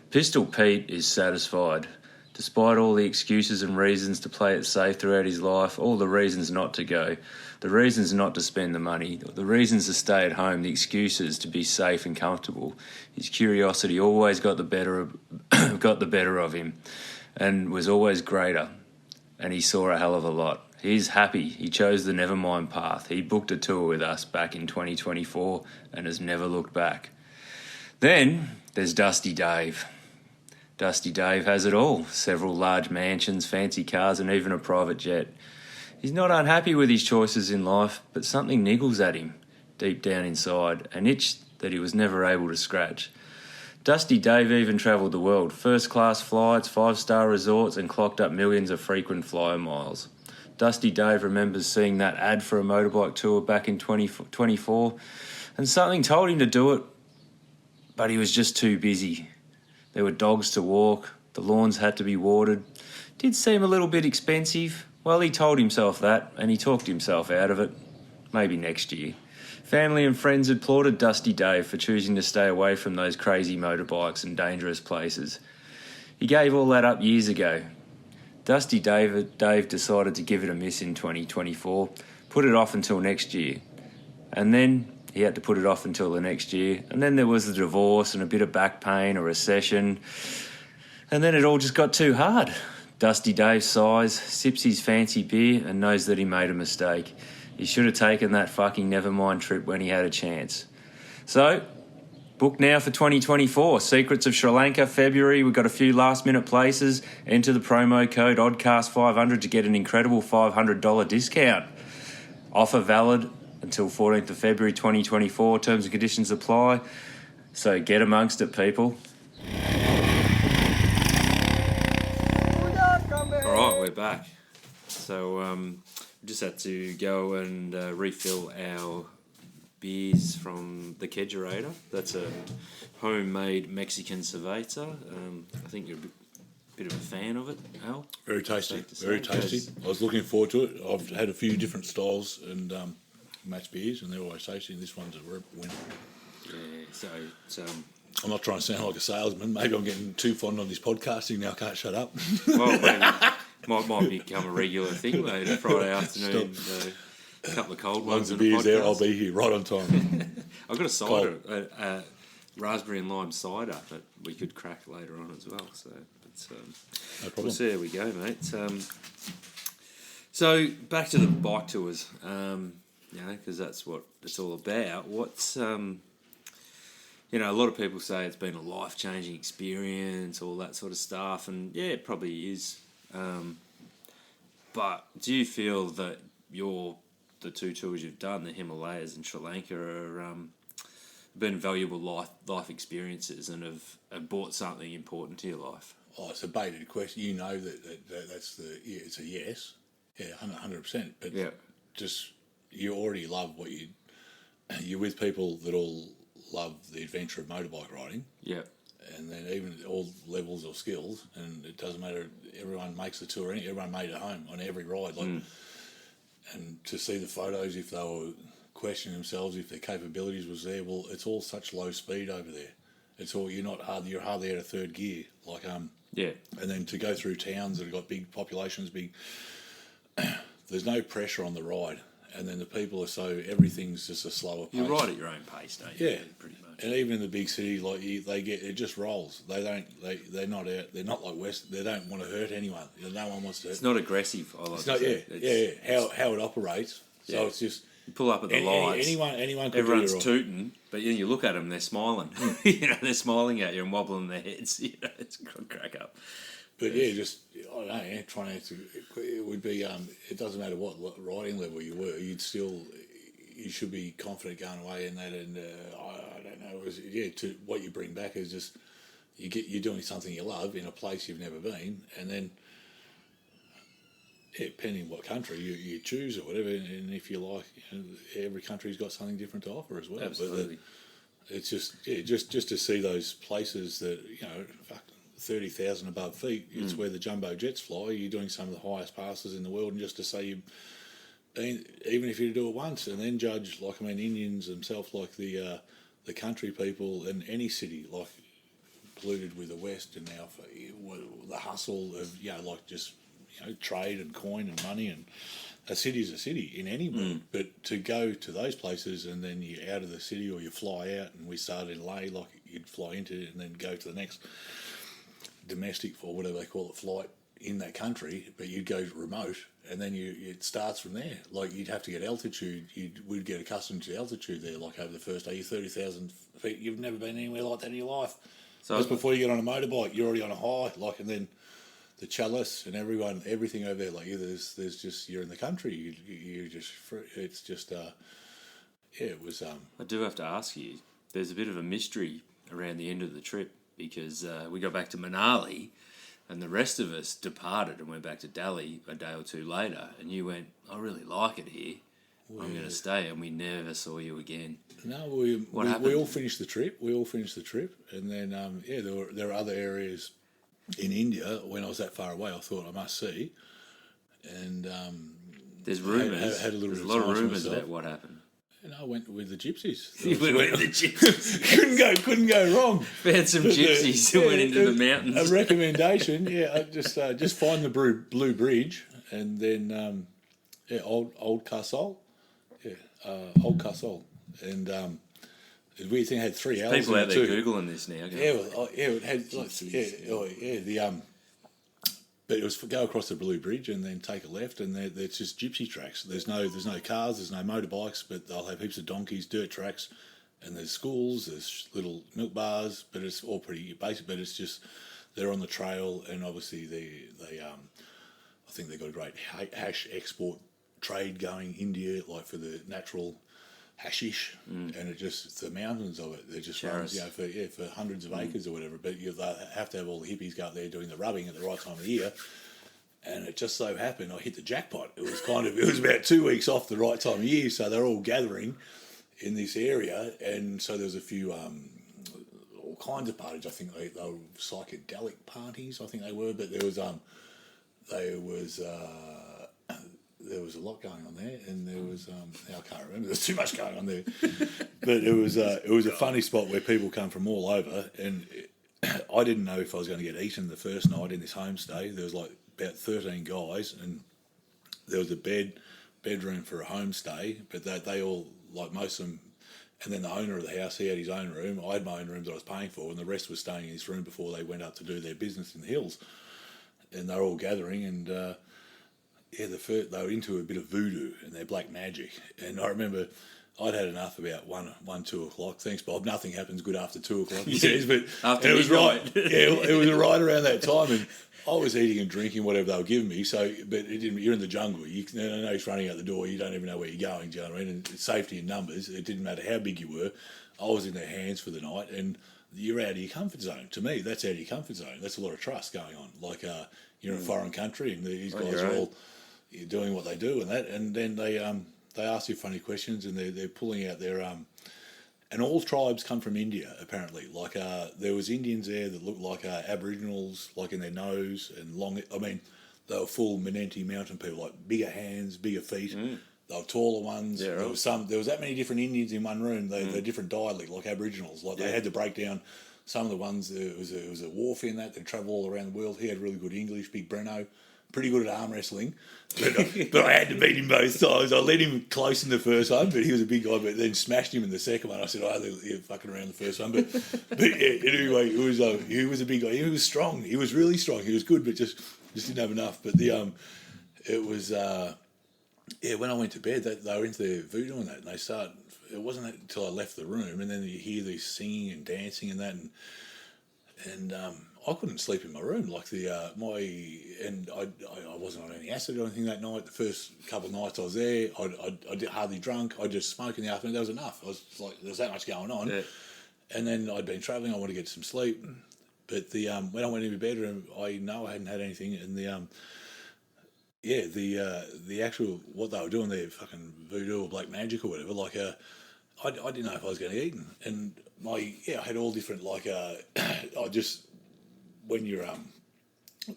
Pistol Pete is satisfied. Despite all the excuses and reasons to play it safe throughout his life, all the reasons not to go, the reasons not to spend the money, the reasons to stay at home, the excuses to be safe and comfortable, his curiosity always got the better of him and was always greater, and he saw a hell of a lot. He's happy. He chose the Nevermind path. He booked a tour with us back in 2024 and has never looked back. Then there's Dusty Dave. Dusty Dave has it all. Several large mansions, fancy cars and even a private jet. He's not unhappy with his choices in life, but something niggles at him deep down inside, an itch that he was never able to scratch. Dusty Dave even travelled the world, first-class flights, 5-star resorts, and clocked up millions of frequent flyer miles. Dusty Dave remembers seeing that ad for a motorbike tour back in 2024, and something told him to do it, but he was just too busy. There were dogs to walk, the lawns had to be watered. Did seem a little bit expensive. Well, he told himself that, and he talked himself out of it. Maybe next year. Family and friends applauded Dusty Dave for choosing to stay away from those crazy motorbikes and dangerous places. He gave all that up years ago. Dusty Dave decided to give it a miss in 2024, put it off until next year. And then he had to put it off until the next year. And then there was the divorce and a bit of back pain, a recession. And then it all just got too hard. Dusty Dave sighs, sips his fancy beer and knows that he made a mistake. He should have taken that fucking Nevermind trip when he had a chance. So, book now for 2024. Secrets of Sri Lanka, February. We've got a few last-minute places. Enter the promo code Oddcast500 to get an incredible $500 discount. Offer valid until 14th of February 2024. Terms and conditions apply. So get amongst it, people. All right, we're back. So, we just had to go and refill our beers from the Kegerator. That's a homemade Mexican cerveza. I think you're a bit of a fan of it, Al. Very tasty, very tasty. I was looking forward to it. I've had a few different styles and match beers, and they're always tasty. And this one's a winner. Yeah, so I'm not trying to sound like a salesman. Maybe I'm getting too fond of this podcasting now. I can't shut up. Well, might become a regular thing later, Friday afternoon. A couple of cold ones. Once the beer's there, I'll be here right on time. I've got a cider, a raspberry and lime cider that we could crack later on as well. So, no problem. So there we go, mate. So back to the bike tours, because that's what it's all about. What's a lot of people say it's been a life-changing experience, all that sort of stuff, and yeah, it probably is. But do you feel that the two tours you've done, the Himalayas and Sri Lanka, are been valuable life experiences and have brought something important to your life? Oh, it's a baited question. You know that's it's a yes, yeah, 100%. But yeah, just you already love what you're with people that all love the adventure of motorbike riding. Yeah. And then even all levels of skills, and it doesn't matter. Everyone makes the tour. Everyone made it home on every ride. And to see the photos, if they were questioning themselves, if their capabilities was there, well, it's all such low speed over there. It's all you're hardly out of third gear. Yeah. And then to go through towns that have got big populations, there's no pressure on the ride. And then the people are everything's just a slower pace. You ride at your own pace, don't you? Yeah, pretty much. And even in the big city, it just rolls. They're not out. They're not like West. They don't want to hurt anyone. No one wants to. It's not aggressive. It's not. Yeah. How it operates. So it's just you pull up at the lights. Anyone. Could everyone's tooting, but you look at them, they're smiling. They're smiling at you and wobbling their heads. It's a crack up. But I don't know. Trying to, it would be. It doesn't matter what riding level you were. You should be confident going away in that. And I don't know. To what you bring back is just you're doing something you love in a place you've never been, and then depending what country you choose or whatever, and if you like, every country's got something different to offer as well. Absolutely. But it's just to see those places that 30,000 above feet. It's where the jumbo jets fly. You're doing some of the highest passes in the world, and just to say you've been, even if you do it once, and then judge Indians themselves, like the country people, and any city polluted with the West, and now the hustle of trade and coin and money, and a city is a city in any world. But to go to those places and then you're out of the city, or you fly out, and we started in Leh, you'd fly into it and then go to the next domestic, or whatever they call it, flight in that country, but you'd go remote, and then it starts from there. You'd have to get altitude. We'd get accustomed to the altitude there. Over the first day, you're 30,000 feet. You've never been anywhere like that in your life. So just before you get on a motorbike, you're already on a high. And then the chalice and everything over there. There's just, you're in the country. You just, it was. I do have to ask you. There's a bit of a mystery around the end of the trip because we got back to Manali and the rest of us departed and went back to Delhi a day or two later. And you went, I really like it here. I'm going to stay. And we never saw you again. No, we all finished the trip. And then, there were other areas in India when I was that far away I thought I must see. And there's rumours. Had There's a lot of rumours about what happened. And I went with the gypsies. You went with the gypsies. couldn't go wrong. Found some gypsies who went into the mountains. A recommendation, just find the Blue Bridge and then Old Castle. Old Castle. And the weird thing, it had 3 L's. People out there Googling this now. It had but it was go across the Blue Bridge and then take a left, and there's just gypsy tracks. There's no cars, there's no motorbikes, but they'll have heaps of donkeys, dirt tracks, and there's schools, there's little milk bars, but it's all pretty basic. But it's just they're on the trail, and obviously they I think they've got a great hash export trade going India, like for the natural hashish, and it just the mountains of it. They just runs, for hundreds of acres or whatever. But they have to have all the hippies go up there doing the rubbing at the right time of the year. And it just so happened I hit the jackpot. It was about 2 weeks off the right time of year, so they're all gathering in this area, and so there was a few all kinds of parties. I think they were psychedelic parties. I think they were, but there was a lot going on there, and there was I can't remember. There's too much going on there, but it was a funny spot where people come from all over, and I didn't know if I was going to get eaten the first night in this homestay. There was like about 13 guys, and there was a bedroom for a homestay, but they all, like most of them, and then the owner of the house, he had his own room. I had my own room that I was paying for, and the rest was staying in his room before they went up to do their business in the hills, and they were all gathering, and they were into a bit of voodoo and their black magic. And I remember I'd had enough about 2 o'clock. Thanks, Bob. Nothing happens good after 2 o'clock. He says, but it was right. It was right around that time, and I was eating and drinking whatever they were giving me. So, but it didn't. You're in the jungle. You know he's running out the door. You don't even know where you're going. Do you know what I mean? And it's safety in numbers. It didn't matter how big you were. I was in their hands for the night, and you're out of your comfort zone. To me, that's out of your comfort zone. That's a lot of trust going on. Like you're in a foreign country, and these guys are all doing what they do and that, and then they ask you funny questions, and they're pulling out their and all tribes come from India apparently. Like there was Indians there that looked like Aboriginals, like in their nose and long. I mean, they were full Menanti mountain people, like bigger hands, bigger feet. They were taller ones. Yeah, there was that many different Indians in one room. They're different dialect, like Aboriginals. Like they had to break down some of the ones. It was a wharf in that. They travel all around the world. He had really good English, Big Breno. Pretty good at arm wrestling, but I had to beat him both times. I led him close in the first one, but he was a big guy. But then smashed him in the second one. I said, fucking around the first one." But anyway, he was a big guy. He was strong. He was really strong. He was good, but just didn't have enough. But it was when I went to bed, they were into their voodoo and that, and they started. It wasn't until I left the room, and then you hear these singing and dancing and that, and I couldn't sleep in my room. Like I wasn't on any acid or anything that night. The first couple of nights I was there, I did hardly drunk. I just smoked in the afternoon. That was enough. I was like, there was that much going on. Yeah. And then I'd been travelling. I wanted to get some sleep. But when I went into my bedroom, I know I hadn't had anything. And the actual what they were doing, their fucking voodoo or black magic or whatever. Like I didn't know if I was going to get eaten. And I had all different I just. When you're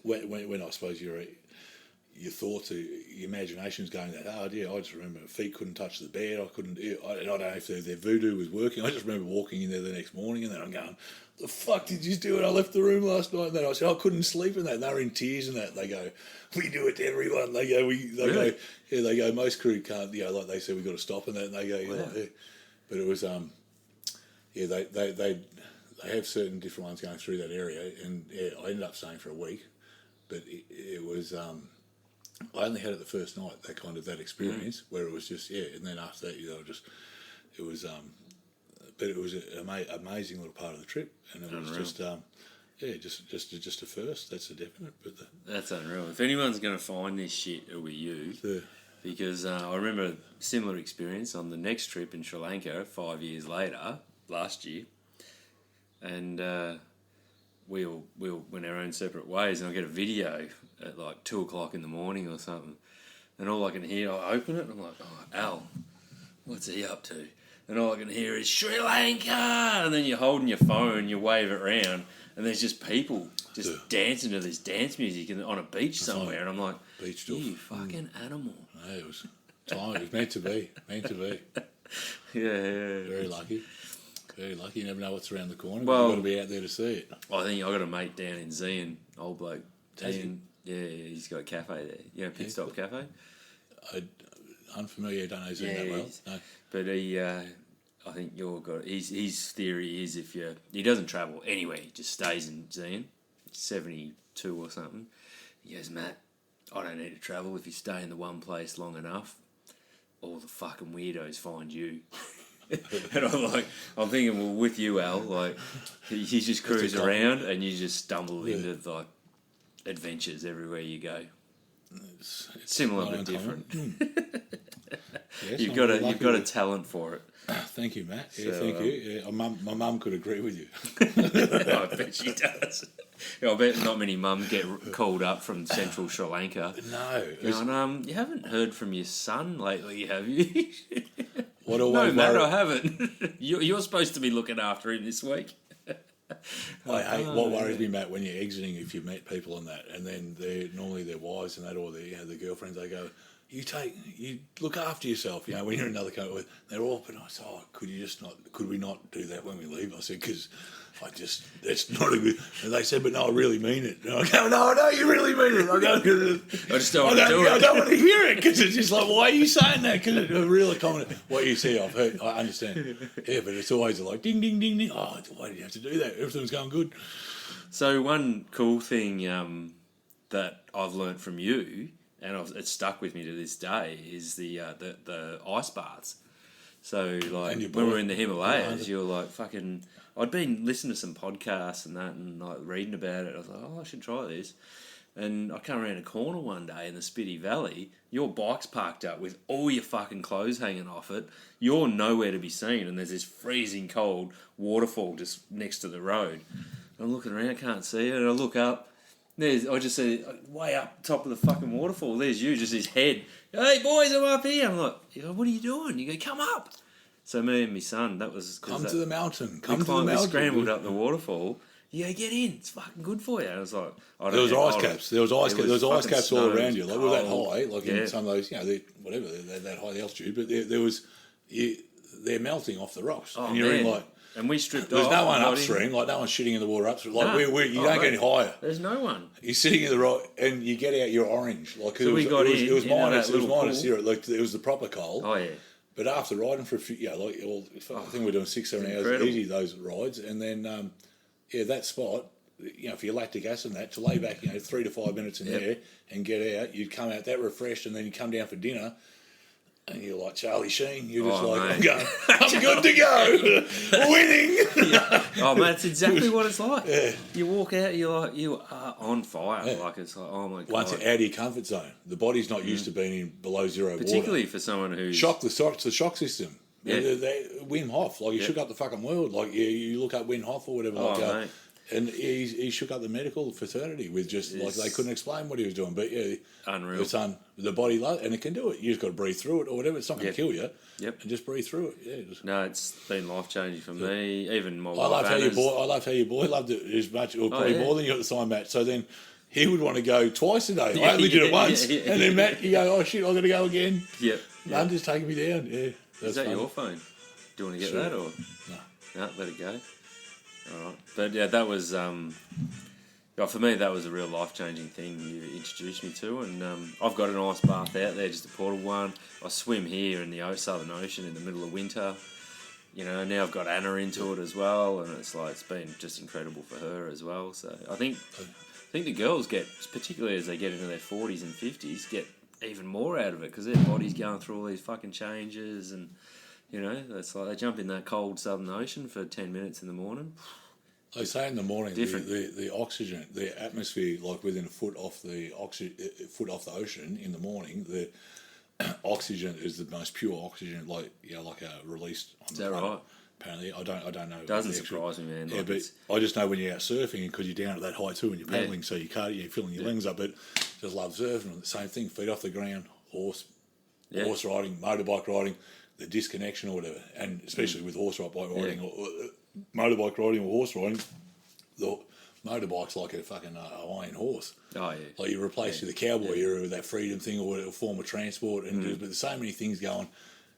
when I suppose your thoughts, your imagination's going that hard. Yeah, I just remember my feet couldn't touch the bed. I couldn't. I don't know if their voodoo was working. I just remember walking in there the next morning, and then I'm going, "The fuck did you do?" And I left the room last night. And then I said, "I couldn't sleep in that." And they were in tears and that. And they go, "We do it to everyone." They go, go, yeah. They go, most crew can't. Like they said, we got to stop and that. And they go, yeah. But it was They have certain different ones going through that area, and I ended up staying for a week, but it was I only had it the first night, that experience where it was just and then after that it was but it was an amazing little part of the trip, and it was just a first. That's a definite. But that's unreal. If anyone's going to find this shit, it'll be you. Because I remember a similar experience on the next trip in Sri Lanka 5 years later, last year. and we all went our own separate ways. And I get a video at like 2:00 in the morning or something, and all I can hear, I open it, and I'm like, oh, Al, what's he up to? And all I can hear is Sri Lanka, and then you're holding your phone, you wave it around, and there's just people just dancing to this dance music on a beach somewhere, and I'm like, beach you fucking animal. No, it was time. It was meant to be. Yeah. Very lucky. Very lucky. You never know what's around the corner. Well, You've got to be out there to see it. I think I got a mate down in Zion, old bloke. Ian, he's got a cafe there. Pit Stop Cafe. Unfamiliar, don't know Zion that well. No. But I think his theory is he doesn't travel anywhere, he just stays in Zion, 72 or something. He goes, Matt, I don't need to travel. If you stay in the one place long enough, all the fucking weirdos find you. And I'm thinking, well, with you, Al, like, you just cruise around and you just stumble into like adventures everywhere you go. It's similar but different. Yes, you've got a talent for it. Thank you, Matt. Yeah, so, thank you. Yeah, my mum could agree with you. I bet she does. I bet not many mums get called up from central Sri Lanka. No. Going, you haven't heard from your son lately, have you? No, Matt, I haven't. You're supposed to be looking after him this week. What worries me, Matt, when you're exiting, if you meet people and that, and then they're normally their wives and that, or their girlfriends, they go, you look after yourself, when you're in another country. They're all, but I said, could we not do that when we leave? I said, because that's not a good, and they said, but no, I really mean it. And I go, no, you really mean it. I just don't want to do it. I don't want to hear it, because it's just like, why are you saying that? Because it's a real comment. What you see, I've heard, I understand. Yeah, but it's always like, ding, ding, ding, ding. Oh, why do you have to do that? Everything's going good. So one cool thing that I've learnt from you, and it's stuck with me to this day, is the ice baths. So, like, when we were in the Himalayas, you were like, fucking... I'd been listening to some podcasts and that, and like reading about it. I was like, I should try this. And I come around a corner one day in the Spiti Valley, your bike's parked up with all your fucking clothes hanging off it. You're nowhere to be seen, and there's this freezing cold waterfall just next to the road. I'm looking around, I can't see it, and I look up. I just see way up top of the fucking waterfall. There's you, just his head. Hey boys, I'm up here. I'm like, what are you doing? You go, come up. So me and my son, that was to the mountain. We scrambled up the waterfall. You go, get in. It's fucking good for you. And I was like, there was ice caps. There was ice caps all around you. Like, we were that high, like in some of those, they're that high altitude. But they're melting off the rocks, and you're in like. And we stripped There's off. no one upstream. Like, no one's shitting in the water upstream. Like, you don't get any higher. There's no one. You're sitting in the rock, and you get out, you're orange. Like, so it was minus 0. Like, it was the proper cold. Oh, yeah. But after riding for a few, I think we're doing 6-7 hours easy, those rides. And then, that spot, if you're lactic acid and that, to lay back, 3 to 5 minutes in there and get out, you'd come out that refreshed, and then you come down for dinner. And you're like Charlie Sheen. You're just I'm good to go. Winning. Oh, man, it's exactly what it's like. Yeah. You walk out, you are on fire. Yeah. Like, it's like, oh my God. Once out of your comfort zone. The body's not used to being in below zero water. Particularly for someone who's... It's the shock system. Yeah. Wim Hof, like, he shook up the fucking world. Like, you look up Wim Hof or whatever. Mate. And he shook up the medical fraternity with just, like, they couldn't explain what he was doing. But, unreal. It's the body loves and it can do it. You just got to breathe through it or whatever. It's not going to kill you. Yep. And just breathe through it. Yeah. No, it's been life-changing for me. Even my I loved how your boy loved it as much, or probably more than you at the time, Matt. So then he would want to go twice a day. I only did it once. And then, Matt, you go, oh, shit, I've got to go again. Yep. Mum just taking me down. Yeah. Is that your phone? Do you want to get that or? No, let it go. All right. But yeah, that was, for me, that was a real life-changing thing you introduced me to. And I've got an ice bath out there, just a portable one. I swim here in the Southern Ocean in the middle of winter. Now I've got Anna into it as well. And it's been just incredible for her as well. So I think the girls get, particularly as they get into their 40s and 50s, get even more out of it because their body's going through all these fucking changes and... that's like they jump in that cold Southern Ocean for 10 minutes in the morning. They say in the morning the oxygen, the atmosphere, like within a foot off the ocean in the morning, the oxygen is the most pure oxygen, like a released. On is that right? Apparently, I don't know. Doesn't surprise me, man. Yeah, Like but I just know when you're out surfing, because you're down at that height too, and you're paddling, so you can't, you're filling your lungs up. But just love surfing. The same thing, feet off the ground, horse riding, motorbike riding, the disconnection or whatever, and especially with bike riding or motorbike riding or horse riding, the motorbike's like a fucking iron horse. Oh yeah. Like you replace with a cowboy era with that freedom thing or a form of transport, and but there's so many things going.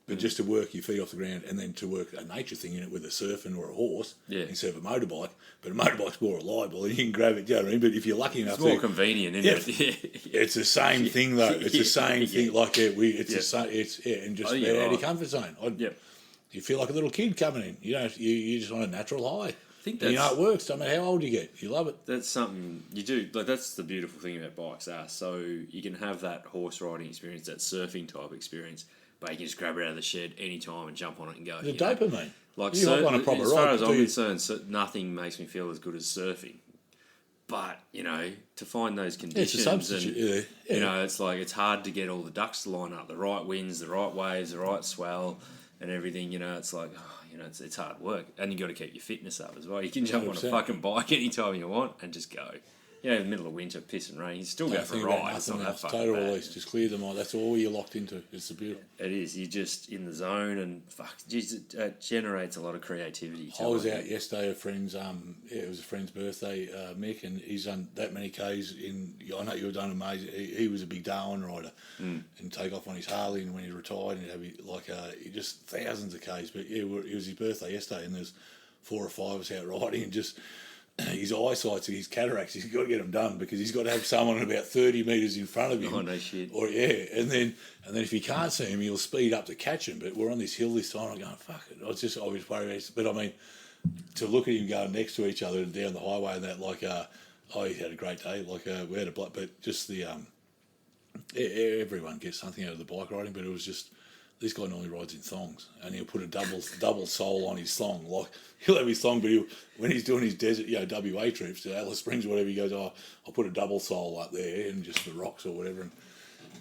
But just to work your feet off the ground, and then to work a nature thing in it with a surfing or a horse instead of a motorbike. But a motorbike's more reliable, and you can grab it. You know what I mean? But if you're lucky enough, it's more convenient, isn't it? It's the same thing though. It's the same thing. Like it's the same. It's and just out of your comfort zone. You feel like a little kid coming in. You know, you just on a natural high. I think that's, you know it works. No matter how old you get, you love it. That's something you do. Like that's the beautiful thing about bikes are. So you can have that horse riding experience, that surfing type experience. But you can just grab it out of the shed anytime and jump on it and go. The dopamine. Like you hop on a proper as far ride, as I'm concerned, nothing makes me feel as good as surfing. But, you know, to find those conditions, it's a substitute. And, you know, it's like it's hard to get all the ducks to line up, the right winds, the right waves, the right swell and everything. You know, it's like, you know, it's hard work. And you got to keep your fitness up as well. You can jump 100%. On a fucking bike anytime you want and just go. You know, in the middle of winter, piss and rain, you still go for a ride. It's not that fucking total bad. release, just clear the mind. That's all you're locked into. It's beautiful. It is. You're just in the zone, and it generates a lot of creativity. I was out yesterday. A friend's, it was a friend's birthday, Mick, and he's done that many Ks. I know you've done amazing. He was a big Darwin rider, and take off on his Harley, and when he retired, and have just thousands of Ks. But yeah, it was his birthday yesterday, and there's 4 or 5 of us out riding, and just. His eyesight's his cataracts. He's got to get them done because he's got to have someone about 30 metres in front of him. Oh no shit! And then if he can't see him, he'll speed up to catch him. But we're on this hill this time. I'm going, fuck it. I was worried about it. But I mean, to look at him going next to each other down the highway and that, he had a great day. We had but just the everyone gets something out of the bike riding. But it was just. This guy normally rides in thongs, and he'll put a double sole on his thong. Like he'll have his thong, but when he's doing his desert, WA trips to Alice Springs, or whatever, he goes, I'll put a double sole up there, and just the rocks or whatever.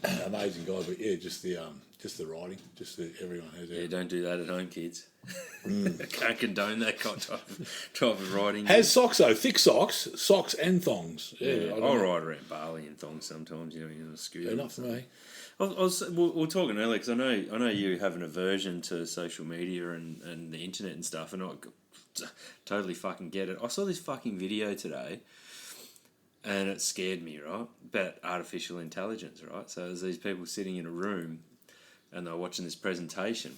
And amazing guy, but yeah, just the riding, everyone has. Yeah, don't do that at home, kids. I can't condone that type of riding. Has socks though, thick socks and thongs. Yeah, I'll ride around Bali in thongs sometimes. You know, on a scooter. Not for me. We were talking earlier because I know you have an aversion to social media and the internet and stuff, and I totally fucking get it. I saw this fucking video today, and it scared me, right? About artificial intelligence, right? So there's these people sitting in a room, and they're watching this presentation,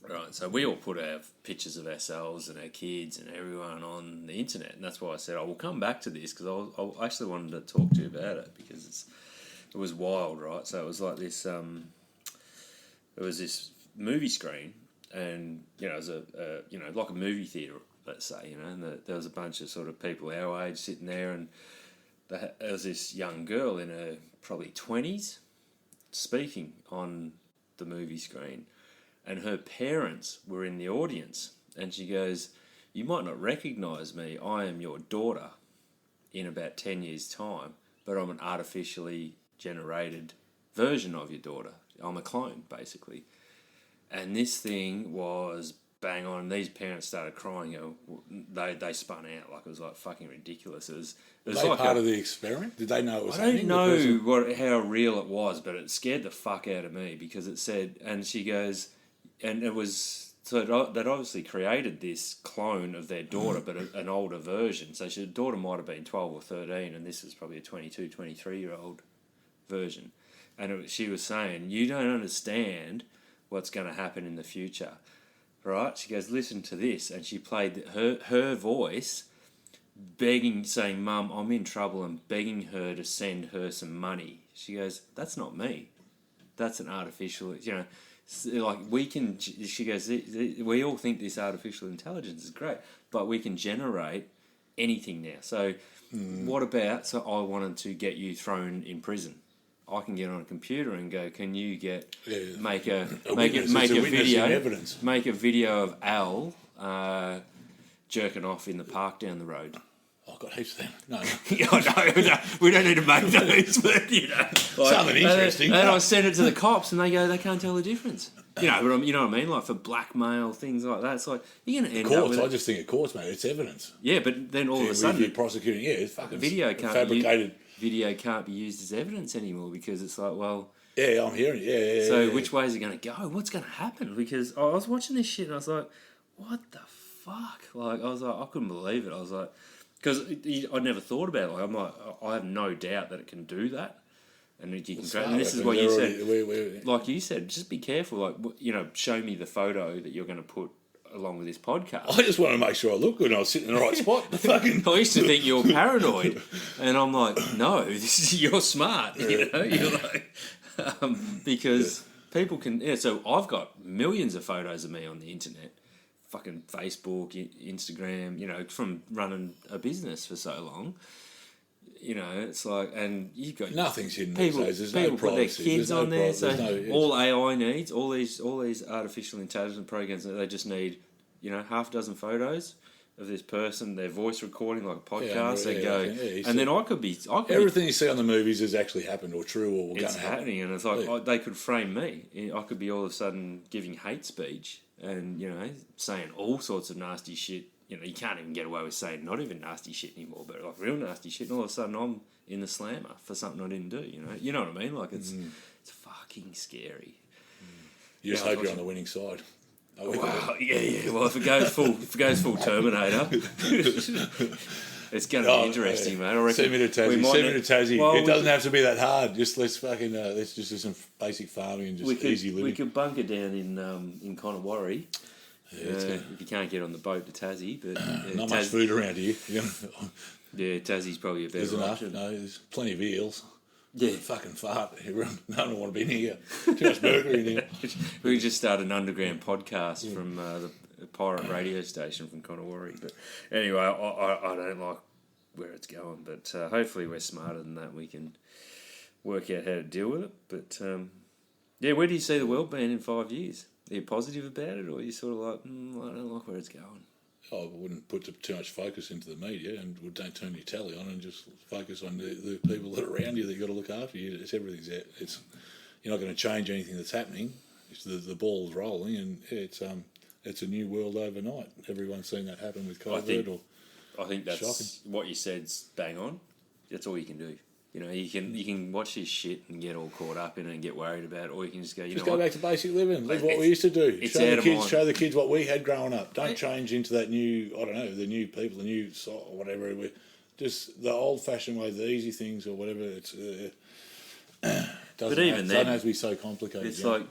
right? So we all put our pictures of ourselves and our kids and everyone on the internet, and that's why I said I will come back to this because I actually wanted to talk to you about it because it was wild, right? So it was like this. It was this movie screen, and it was like a movie theater, let's say, and there was a bunch of sort of people our age sitting there, and there was this young girl in her probably 20s speaking on the movie screen, and her parents were in the audience, and she goes, "You might not recognise me. I am your daughter in about 10 years' time, but I'm an artificially generated version of your daughter. I'm a clone, basically." And this thing was bang on. These parents started crying. They spun out like it was like fucking ridiculous. It was they like part of the experiment? Did they know it was happening? I don't know how real it was, but it scared the fuck out of me because it said, and she goes, and it was, so they'd obviously created this clone of their daughter, but an older version. So her daughter might have been 12 or 13, and this is probably a 22, 23-year-old version. And she was saying, you don't understand what's going to happen in the future, right? She goes, listen to this. And she played her voice saying, "Mum, I'm in trouble," and begging her to send her some money. She goes, "That's not me. That's an artificial, like we can," she goes, "we all think this artificial intelligence is great, but we can generate anything now. So what about, so I wanted to get you thrown in prison. I can get on a computer and go, can you make a video of Al jerking off in the park down the road?" I've got heaps of them. No. No, we don't need to make those, but something interesting. And I send it to the cops, and they go, they can't tell the difference. You know, but you know what I mean? Like for blackmail, things like that. It's like you're going to end up Courts, with I just think of courts, mate. It's evidence. Yeah, but then all of a sudden, you're prosecuting. Yeah, it's fucking fabricated. Video can't be used as evidence anymore because it's like, well, yeah, I'm hearing. Yeah. So which way is it going to go? What's going to happen? Because I was watching this shit and I was like, what the fuck? Like I was like, I couldn't believe it. I was like, because I never thought about it. Like I'm like, I have no doubt that it can do that. And you can and this is what you said. Like you said, just be careful. Like, you know, show me the photo that you're going to put along with this podcast. I just want to make sure I look good and I was sitting in the right spot. I used to think you're paranoid. And I'm like, no, you're smart. You know, you're like, because people can. Yeah, so I've got millions of photos of me on the internet. Fucking Facebook, Instagram, you know, from running a business for so long. You know, it's like, and you've got nothing's hidden. People no put their kids on there, so all AI AI needs, all these artificial intelligence programs, they just need, you know, half a dozen photos of this person, their voice recording like a podcast. And then I could be everything you see on the movies has actually happened or true or going to happen. It's happening, and it's like they could frame me. I could be all of a sudden giving hate speech and, you know, saying all sorts of nasty shit. You know, you can't even get away with saying not even nasty shit anymore, but like real nasty shit. And all of a sudden, I'm in the slammer for something I didn't do. You know what I mean? Like it's fucking scary. You just hope you're on the winning side. Wow, yeah. Well, if it goes full Terminator, it's going to be interesting, mate. I reckon. Send me to Tassie. Well, it doesn't have to be that hard. Just let's just do some basic farming and just easy living. We could bunker down in Conowari. If you can't get on the boat to Tassie, but not much food around here. Yeah, Tassie's probably a better option. No, there's plenty of eels. Yeah, fucking fart. None of want to be near. Too much burger in here. We just started an underground podcast from the pirate radio station from Conowari. But anyway, I don't like where it's going. But hopefully we're smarter than that. We can work out how to deal with it. But where do you see the world being in 5 years? Are you positive about it, or are you sort of like, I don't like where it's going? I wouldn't put too much focus into the media, and don't turn your telly on and just focus on the people that are around you that you've got to look after you. Everything's out. You're not going to change anything that's happening. It's the ball's rolling, and it's a new world overnight. Everyone's seen that happen with COVID. I think that's shocking. What you said's bang on. That's all you can do. You know, you can watch this shit and get all caught up in it and get worried about it, or you can just go, go back to basic living. Live what we used to do. Show the kids what we had growing up. Don't change into that new, I don't know, the new people, the new whatever. Just the old-fashioned way, the easy things or whatever. Doesn't have to be so complicated. It's like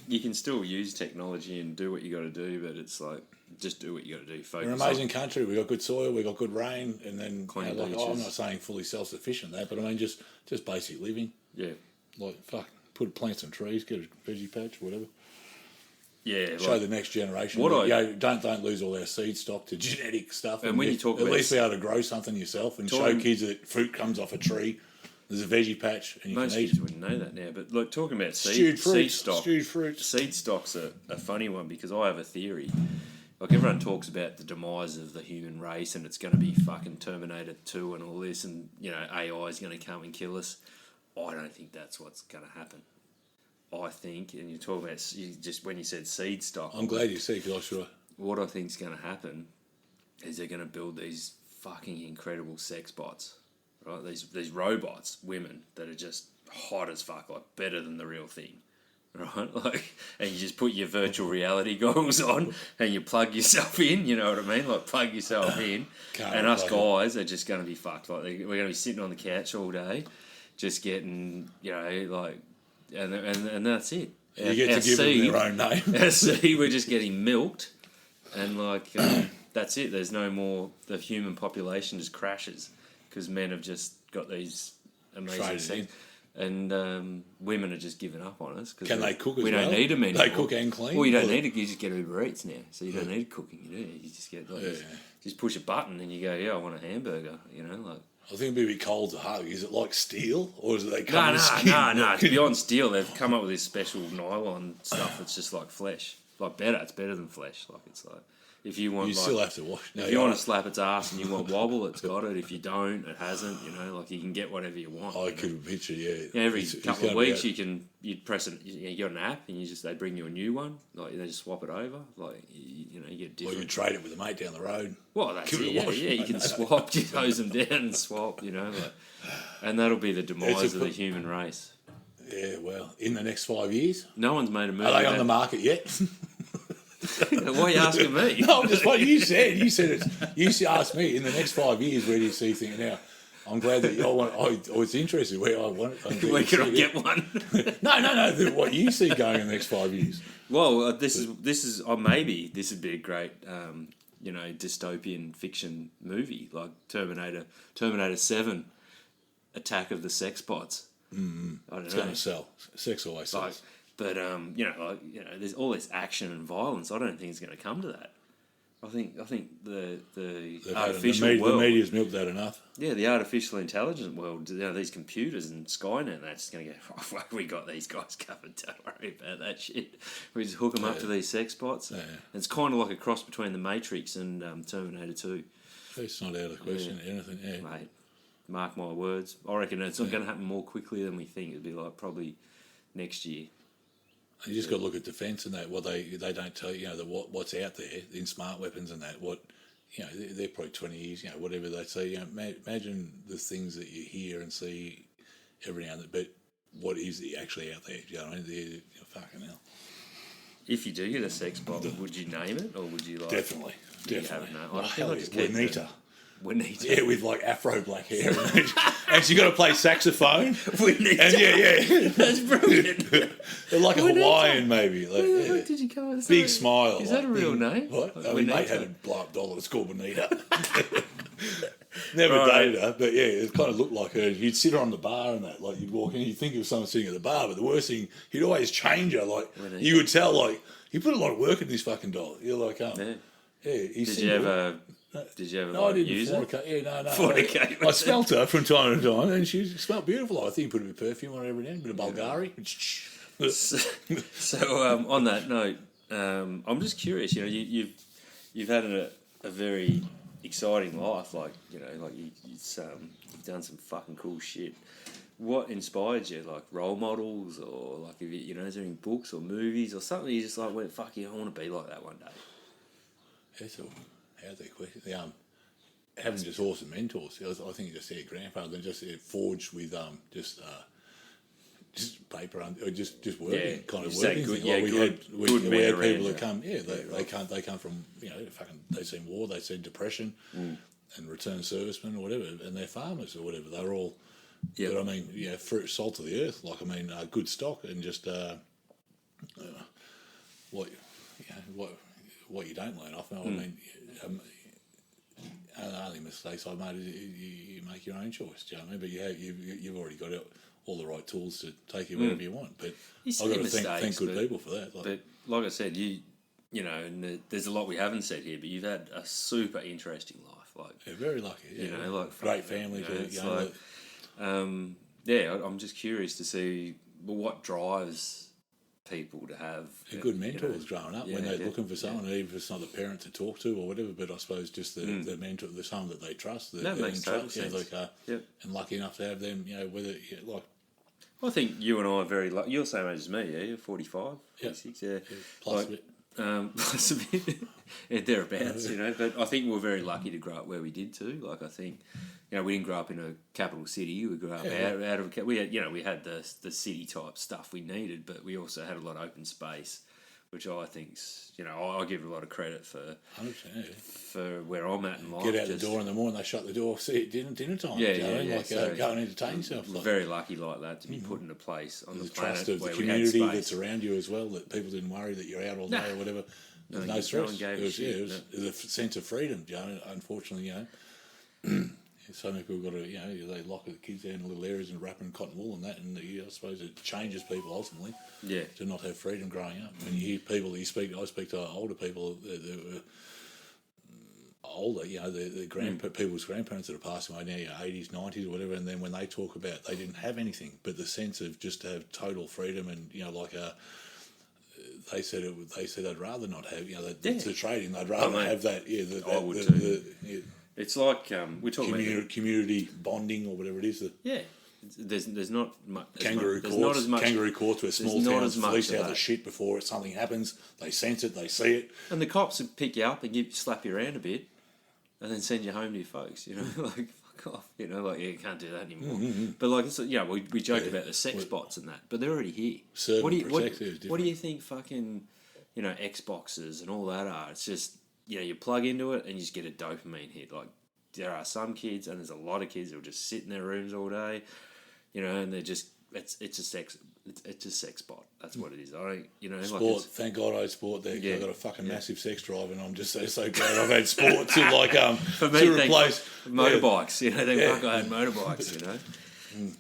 you can still use technology and do what you got to do, but it's like just do what you got to do. Focus. We're an amazing country. We got good soil. We got good rain, and then I'm not saying fully self-sufficient but I mean just basic living. Yeah, like put plants and trees, get a veggie patch, whatever. Yeah, show the next generation. Don't lose all our seed stock to genetic stuff. And when you talk at least be able to grow something yourself and show kids that fruit comes off a tree. There's a veggie patch, and you most can eat. kids wouldn't know that now. But look, talking about stewed stock, stewed fruits. Seed stock's a funny one because I have a theory. Like everyone talks about the demise of the human race, and it's going to be fucking Terminator 2 and all this, and you know AI is going to come and kill us. I don't think that's what's going to happen. I think, and you're talking about just when you said seed stock. I'm glad you said because I sure. What I think's going to happen is they're going to build these fucking incredible sex bots, right? These robots, women that are just hot as fuck, like better than the real thing. Right, like, and you just put your virtual reality goggles on and you plug yourself in. You know what I mean? Like, plug yourself in, and us guys are just going to be fucked. Like, we're going to be sitting on the couch all day, just getting, you know, like, and that's it. You get to give them their own name. Our seed, we're just getting milked, and like, that's it. There's no more. The human population just crashes because men have just got these amazing sex. And women are just giving up on us. Can they cook as well? We don't need them anymore. They cook and clean? Well, you don't need it. You just get Uber Eats now. So you don't need cooking, you do. You just get, like, just push a button and you go, I want a hamburger, you know, like. I think it'd be a bit cold to hug. Is it like steel? Or is it they come with skin? No. It's beyond steel. They've come up with this special nylon stuff that's just like flesh. Like better. It's better than flesh. Like it's like, If you want, You still have to wash. If you want to slap its ass and you want wobble, it's got it. If you don't, it hasn't. You know, like you can get whatever you want. I could picture, yeah. Every couple of weeks, you'd press it. You got an app, and they bring you a new one. Like they just swap it over. Like you get different. Or you trade it with a mate down the road. Well, that's it. Yeah, you can swap. You hose them down and swap. You know, and that'll be the demise of the human race. Yeah, well, in the next 5 years, no one's made a move. Are they on the market yet? Why are you asking me? No, just what you said. You said it. You asked me in the next 5 years. Where do you see things now? I'm glad that I was interested. Where I want. Where can I get one? No. What you see going in the next 5 years? Well, this is maybe this would be a great dystopian fiction movie like Terminator 7, Attack of the Sex Bots. Mm-hmm. I don't know. It's going to sell. Sex always sells. But there's all this action and violence. I don't think it's going to come to that. I think the artificial world. The media's milked that enough. Yeah, the artificial intelligence world. These computers and Skynet. That's just going to go. Oh, we got these guys covered. Don't worry about that shit. We just hook them up to these sex bots. Yeah. It's kind of like a cross between the Matrix and Terminator 2. It's not out of the question. Yeah. Anything. Yeah. Mate, mark my words. I reckon it's not going to happen more quickly than we think. It'd be like probably next year. You just got to look at defence and that. Well, they don't tell you, what's out there in smart weapons and that. What, they're probably 20 years, whatever they say. Imagine the things that you hear and see every now and then. But what is actually out there? You know what I mean? Fucking hell. If you do get a sex bot, would you name it or would you like? Definitely. Juanita. Yeah, with like afro black hair. And she got to play saxophone. Juanita. And yeah. That's brilliant. They're like a Hawaiian maybe. Like, where the fuck did you come with big smile. Is that a real name? What? My mate had a blow-up doll. It's called Juanita. Never dated her, but yeah, it kind of looked like her. You'd sit her on the bar and that. Like you'd walk in, you'd think of someone sitting at the bar, but the worst thing, he'd always change her. Like you could tell, like he put a lot of work in this fucking doll. You're like, yeah. Did you ever no, I didn't use her? No. Fornicate. I smelt her from time to time, and she smelled beautiful. I think you put a bit of perfume on her every day, a bit of Bulgari. So on that note, I'm just curious. You've had a very exciting life. Like you've done some fucking cool shit. What inspired you? Like role models, or like is there any books or movies or something? You just like went, fuck yeah, I want to be like that one day. That's all. How's that question? Having just awesome mentors. I think just their grandfather, then just forged with just paper or just working kind of working. Good, we had people that come. Yeah, they come from they've seen war, they've seen depression, and returned servicemen or whatever, and they're farmers or whatever. They're all. Yep. But I mean, fruit, salt of the earth. Like good stock and just what you don't learn off. I mean. The only mistakes I've made is you make your own choice. Do you know what I mean? But you've already got all the right tools to take you wherever you want. But I've got to thank good people for that. But like I said, and there's a lot we haven't said here, but you've had a super interesting life. Like very lucky. Yeah, great family. I'm just curious to see what drives people to have good mentors growing up when they're looking for someone, even if it's not a parent to talk to or whatever, but I suppose just the mentor, the someone that they trust. That makes total sense. And lucky enough to have them, whether I think you and I are very lucky. You're the same age as me, yeah? You're 45, 46, plus a bit. Plus a bit, thereabouts, But I think we're very lucky to grow up where we did too. Like I think, we didn't grow up in a capital city. We grew up out of we had the city type stuff we needed, but we also had a lot of open space, which I think's I give a lot of credit for 100%, for where I'm at in life. Get out the door in the morning, they shut the door, see it dinner time. Go and entertain yourself. We're very lucky like that to be put in a place on the trust of the community that's around you as well, that people didn't worry that you're out all day or whatever. There's no stress. It was a sense of freedom. Unfortunately, so many people got to, they lock the kids down in little areas and wrap in cotton wool and that, and I suppose it changes people ultimately. Yeah. To not have freedom growing up. When you hear people, I speak to older people that were older, the people's grandparents that are passing away now, 80s, 90s or whatever, and then when they talk about they didn't have anything, but the sense of just to have total freedom and, they said they'd rather not have, the trading. They'd rather have that. Yeah, I would too. It's like we're talking about community bonding or whatever it is. There's not much kangaroo courts where small towns police out the shit before something happens. They sense it, they see it, and the cops would pick you up and slap you around a bit, and then send you home to your folks. Like fuck off. Like you can't do that anymore. Mm-hmm. But like we joke about the sex bots and that, but they're already here. What do you think? Fucking Xboxes and all that are. It's just you plug into it and you just get a dopamine hit. Like there are some kids, and there's a lot of kids who will just sit in their rooms all day. And they're just it's a sex bot. That's what it is. Sport. Thank God I had sport there. Yeah. I got a fucking massive sex drive, and I'm just so glad I've had sport to for me, to replace motorbikes. I had motorbikes.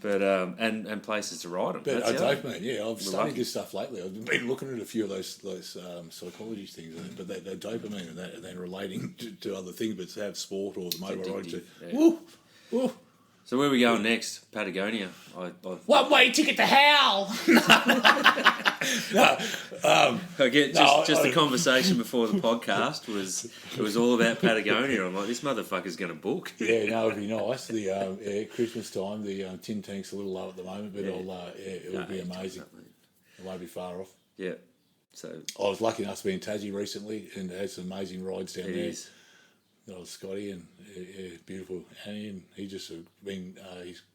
But and places to ride them. But dopamine. I've studied this stuff lately. I've been looking at a few of those psychology things, but that dopamine and then relating to other things, but to have sport or the motorbike riding. Woo. So where are we going next? Patagonia. One-way ticket to hell. Just the conversation before the podcast was all about Patagonia. I'm like, this motherfucker's going to book. Yeah, no, it'd be nice. The Christmas time, the tin tank's a little low at the moment, but it will be amazing. It won't be far off. Yeah. So I was lucky enough to be in Tassie recently and had some amazing rides down there. Is. Scotty and beautiful Annie, and he's going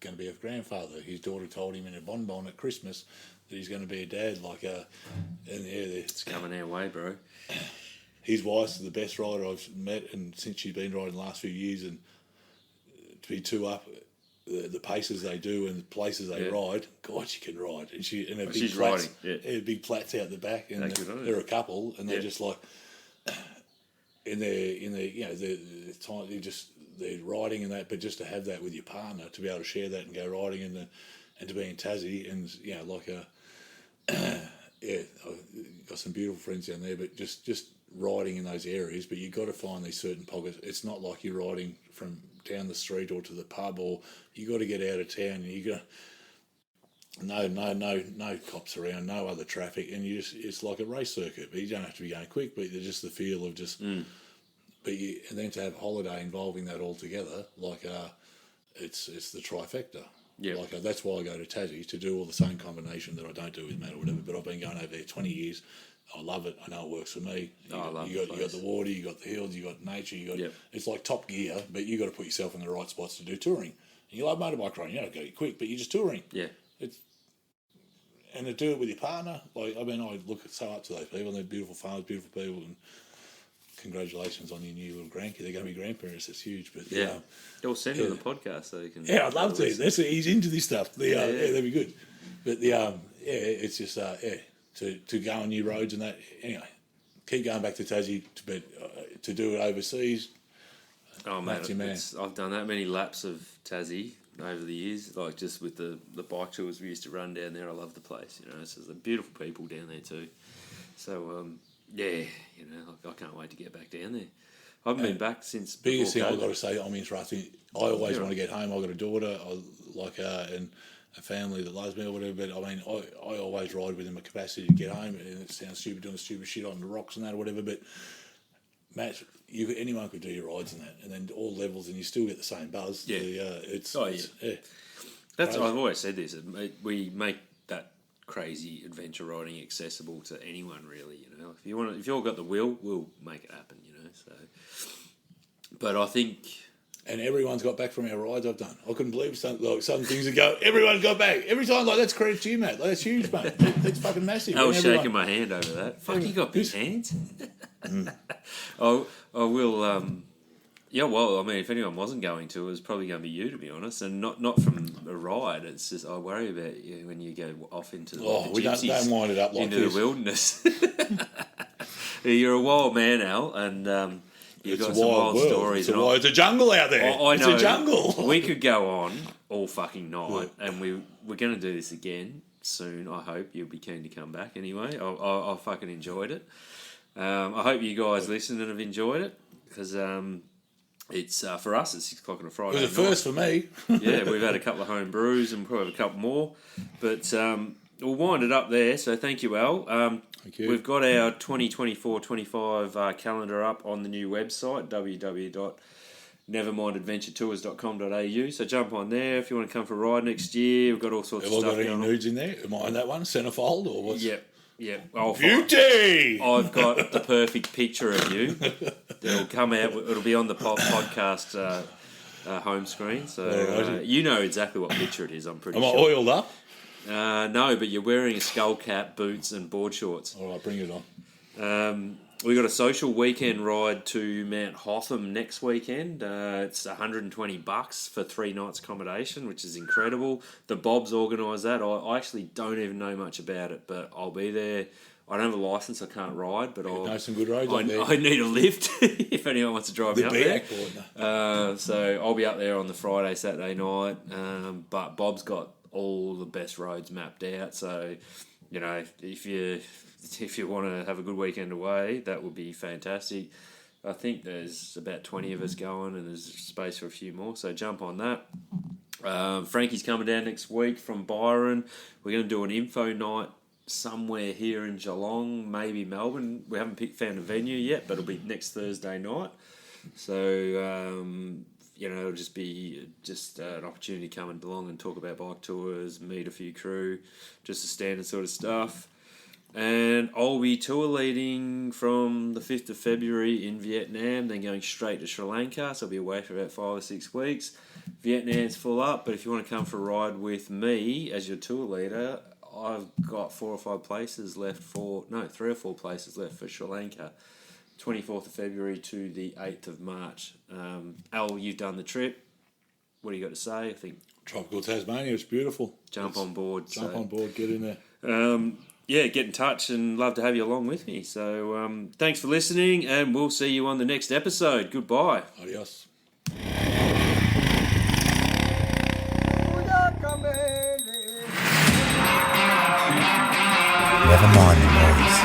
to be a grandfather. His daughter told him in a bonbon at Christmas that he's going to be a dad. It's coming our way, bro. His wife's the best rider I've met, and since she's been riding the last few years, and to be two up, the paces they do and the places they ride, God, she can ride, and she's plats, riding, big plats out the back, and they're a couple, and they're just like. In the time they're riding and that, but just to have that with your partner, to be able to share that and go riding and to be in Tassie and I've got some beautiful friends down there, but just riding in those areas. But you've got to find these certain pockets. It's not like you're riding from down the street or to the pub, or you got to get out of town and you got. No cops around, no other traffic, and it's like a race circuit. But you don't have to be going quick, but just the feel of just. And then to have holiday involving that all together, it's the trifecta. Yeah. That's why I go to Tassie, to do all the same combination that I don't do with Matt or whatever. But I've been going over there 20 years. I love it. I know it works for me. You got the water, you got the hills, you got nature, it's like Top Gear, but you got to put yourself in the right spots to do touring. And you love motorbike riding, you don't go quick, but you're just touring. Yeah. And to do it with your partner, I look so up to those people, and they're beautiful farmers, beautiful people, and congratulations on your new little grandkid. They're going to be grandparents. It's huge, but they'll send them the podcast so they can. Yeah, I'd love to. He's into this stuff. That'd be good. But it's just to go on new roads and that. Anyway, keep going back to Tassie, but to do it overseas. Oh man, I've done that many laps of Tassie over the years, just with the bike tours we used to run down there. I love the place, so there's beautiful people down there too. So I can't wait to get back down there. I haven't been back since. Biggest thing I've got to say, I'm interrupting. I always want to get home. I've got a daughter, and a family that loves me or whatever. But I always ride within my capacity to get home. And it sounds stupid doing stupid shit on the rocks and that or whatever. But Matt, anyone could do your rides and that, and then all levels, and you still get the same buzz. Yeah, That's I've always said this. We make that crazy adventure riding accessible to anyone, really. If you've got the will, we'll make it happen. So, but I think. And everyone's got back from our rides I've done. I couldn't believe some things ago. Everyone got back. Every time, that's credit to you, mate. That's huge, mate. That's fucking massive. I was shaking my hand over that. Fuck, you got big hands. I will. If anyone wasn't going to, it was probably going to be you, to be honest, and not from a ride. It's just I worry about you when you go off into we don't wind it up like into the wilderness. You're a wild man, Al, and. You've got some wild stories. It's a jungle out there. I know. It's a jungle. We could go on all fucking night, and we're going to do this again soon. I hope you'll be keen to come back anyway. I fucking enjoyed it. I hope you guys listened and have enjoyed it, because it's for us, it's 6 o'clock on a Friday night. It was a first for me. Yeah, we've had a couple of home brews and probably have a couple more. But, we'll wind it up there. So thank you, Al. Thank you. We've got our 2024-25 calendar up on the new website, www.nevermindadventuretours.com.au. So jump on there if you want to come for a ride next year. We've got all sorts Have of I stuff got any going on. nudes in there? Am I on that one? Centerfold or what's? Yep. Beauty! I've got the perfect picture of you. It'll come out. It'll be on the podcast home screen. So you know exactly what picture it is. I'm pretty Am I sure. oiled up? No, but you're wearing a skull cap, boots, and board shorts. All right, bring it on. We got a social weekend ride to Mount Hotham next weekend. It's $120 for 3 nights accommodation, which is incredible. The Bob's organised that. I actually don't even know much about it, but I'll be there. I don't have a licence, I can't ride, but You know some good roads up there. I need a lift if anyone wants to drive me up there. Board, So I'll be up there on the Friday, Saturday night. But Bob's got all the best roads mapped out. So, you know, if you want to have a good weekend away, that would be fantastic. I think there's about 20 of us going, and there's space for a few more. So jump on that. Frankie's coming down next week from Byron. We're going to do an info night somewhere here in Geelong, maybe Melbourne. We haven't found a venue yet, but it'll be next Thursday night. So, you know, it'll just be an opportunity to come along and talk about bike tours, meet a few crew, just the standard sort of stuff. And I'll be tour leading from the 5th of February in Vietnam, then going straight to Sri Lanka. So I'll be away for about 5 or 6 weeks. Vietnam's full up, but if you want to come for a ride with me as your tour leader, I've got 3 or 4 places left for Sri Lanka. 24th of February to the 8th of March. Al, you've done the trip. What do you got to say? I think Tropical Tasmania, it's beautiful. Jump on board, Get in there. Yeah, get in touch and love to have you along with me. So thanks for listening, and we'll see you on the next episode. Goodbye. Adios. Never mind the noise.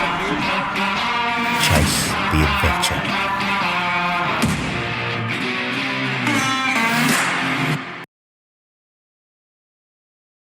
Chase the adventure.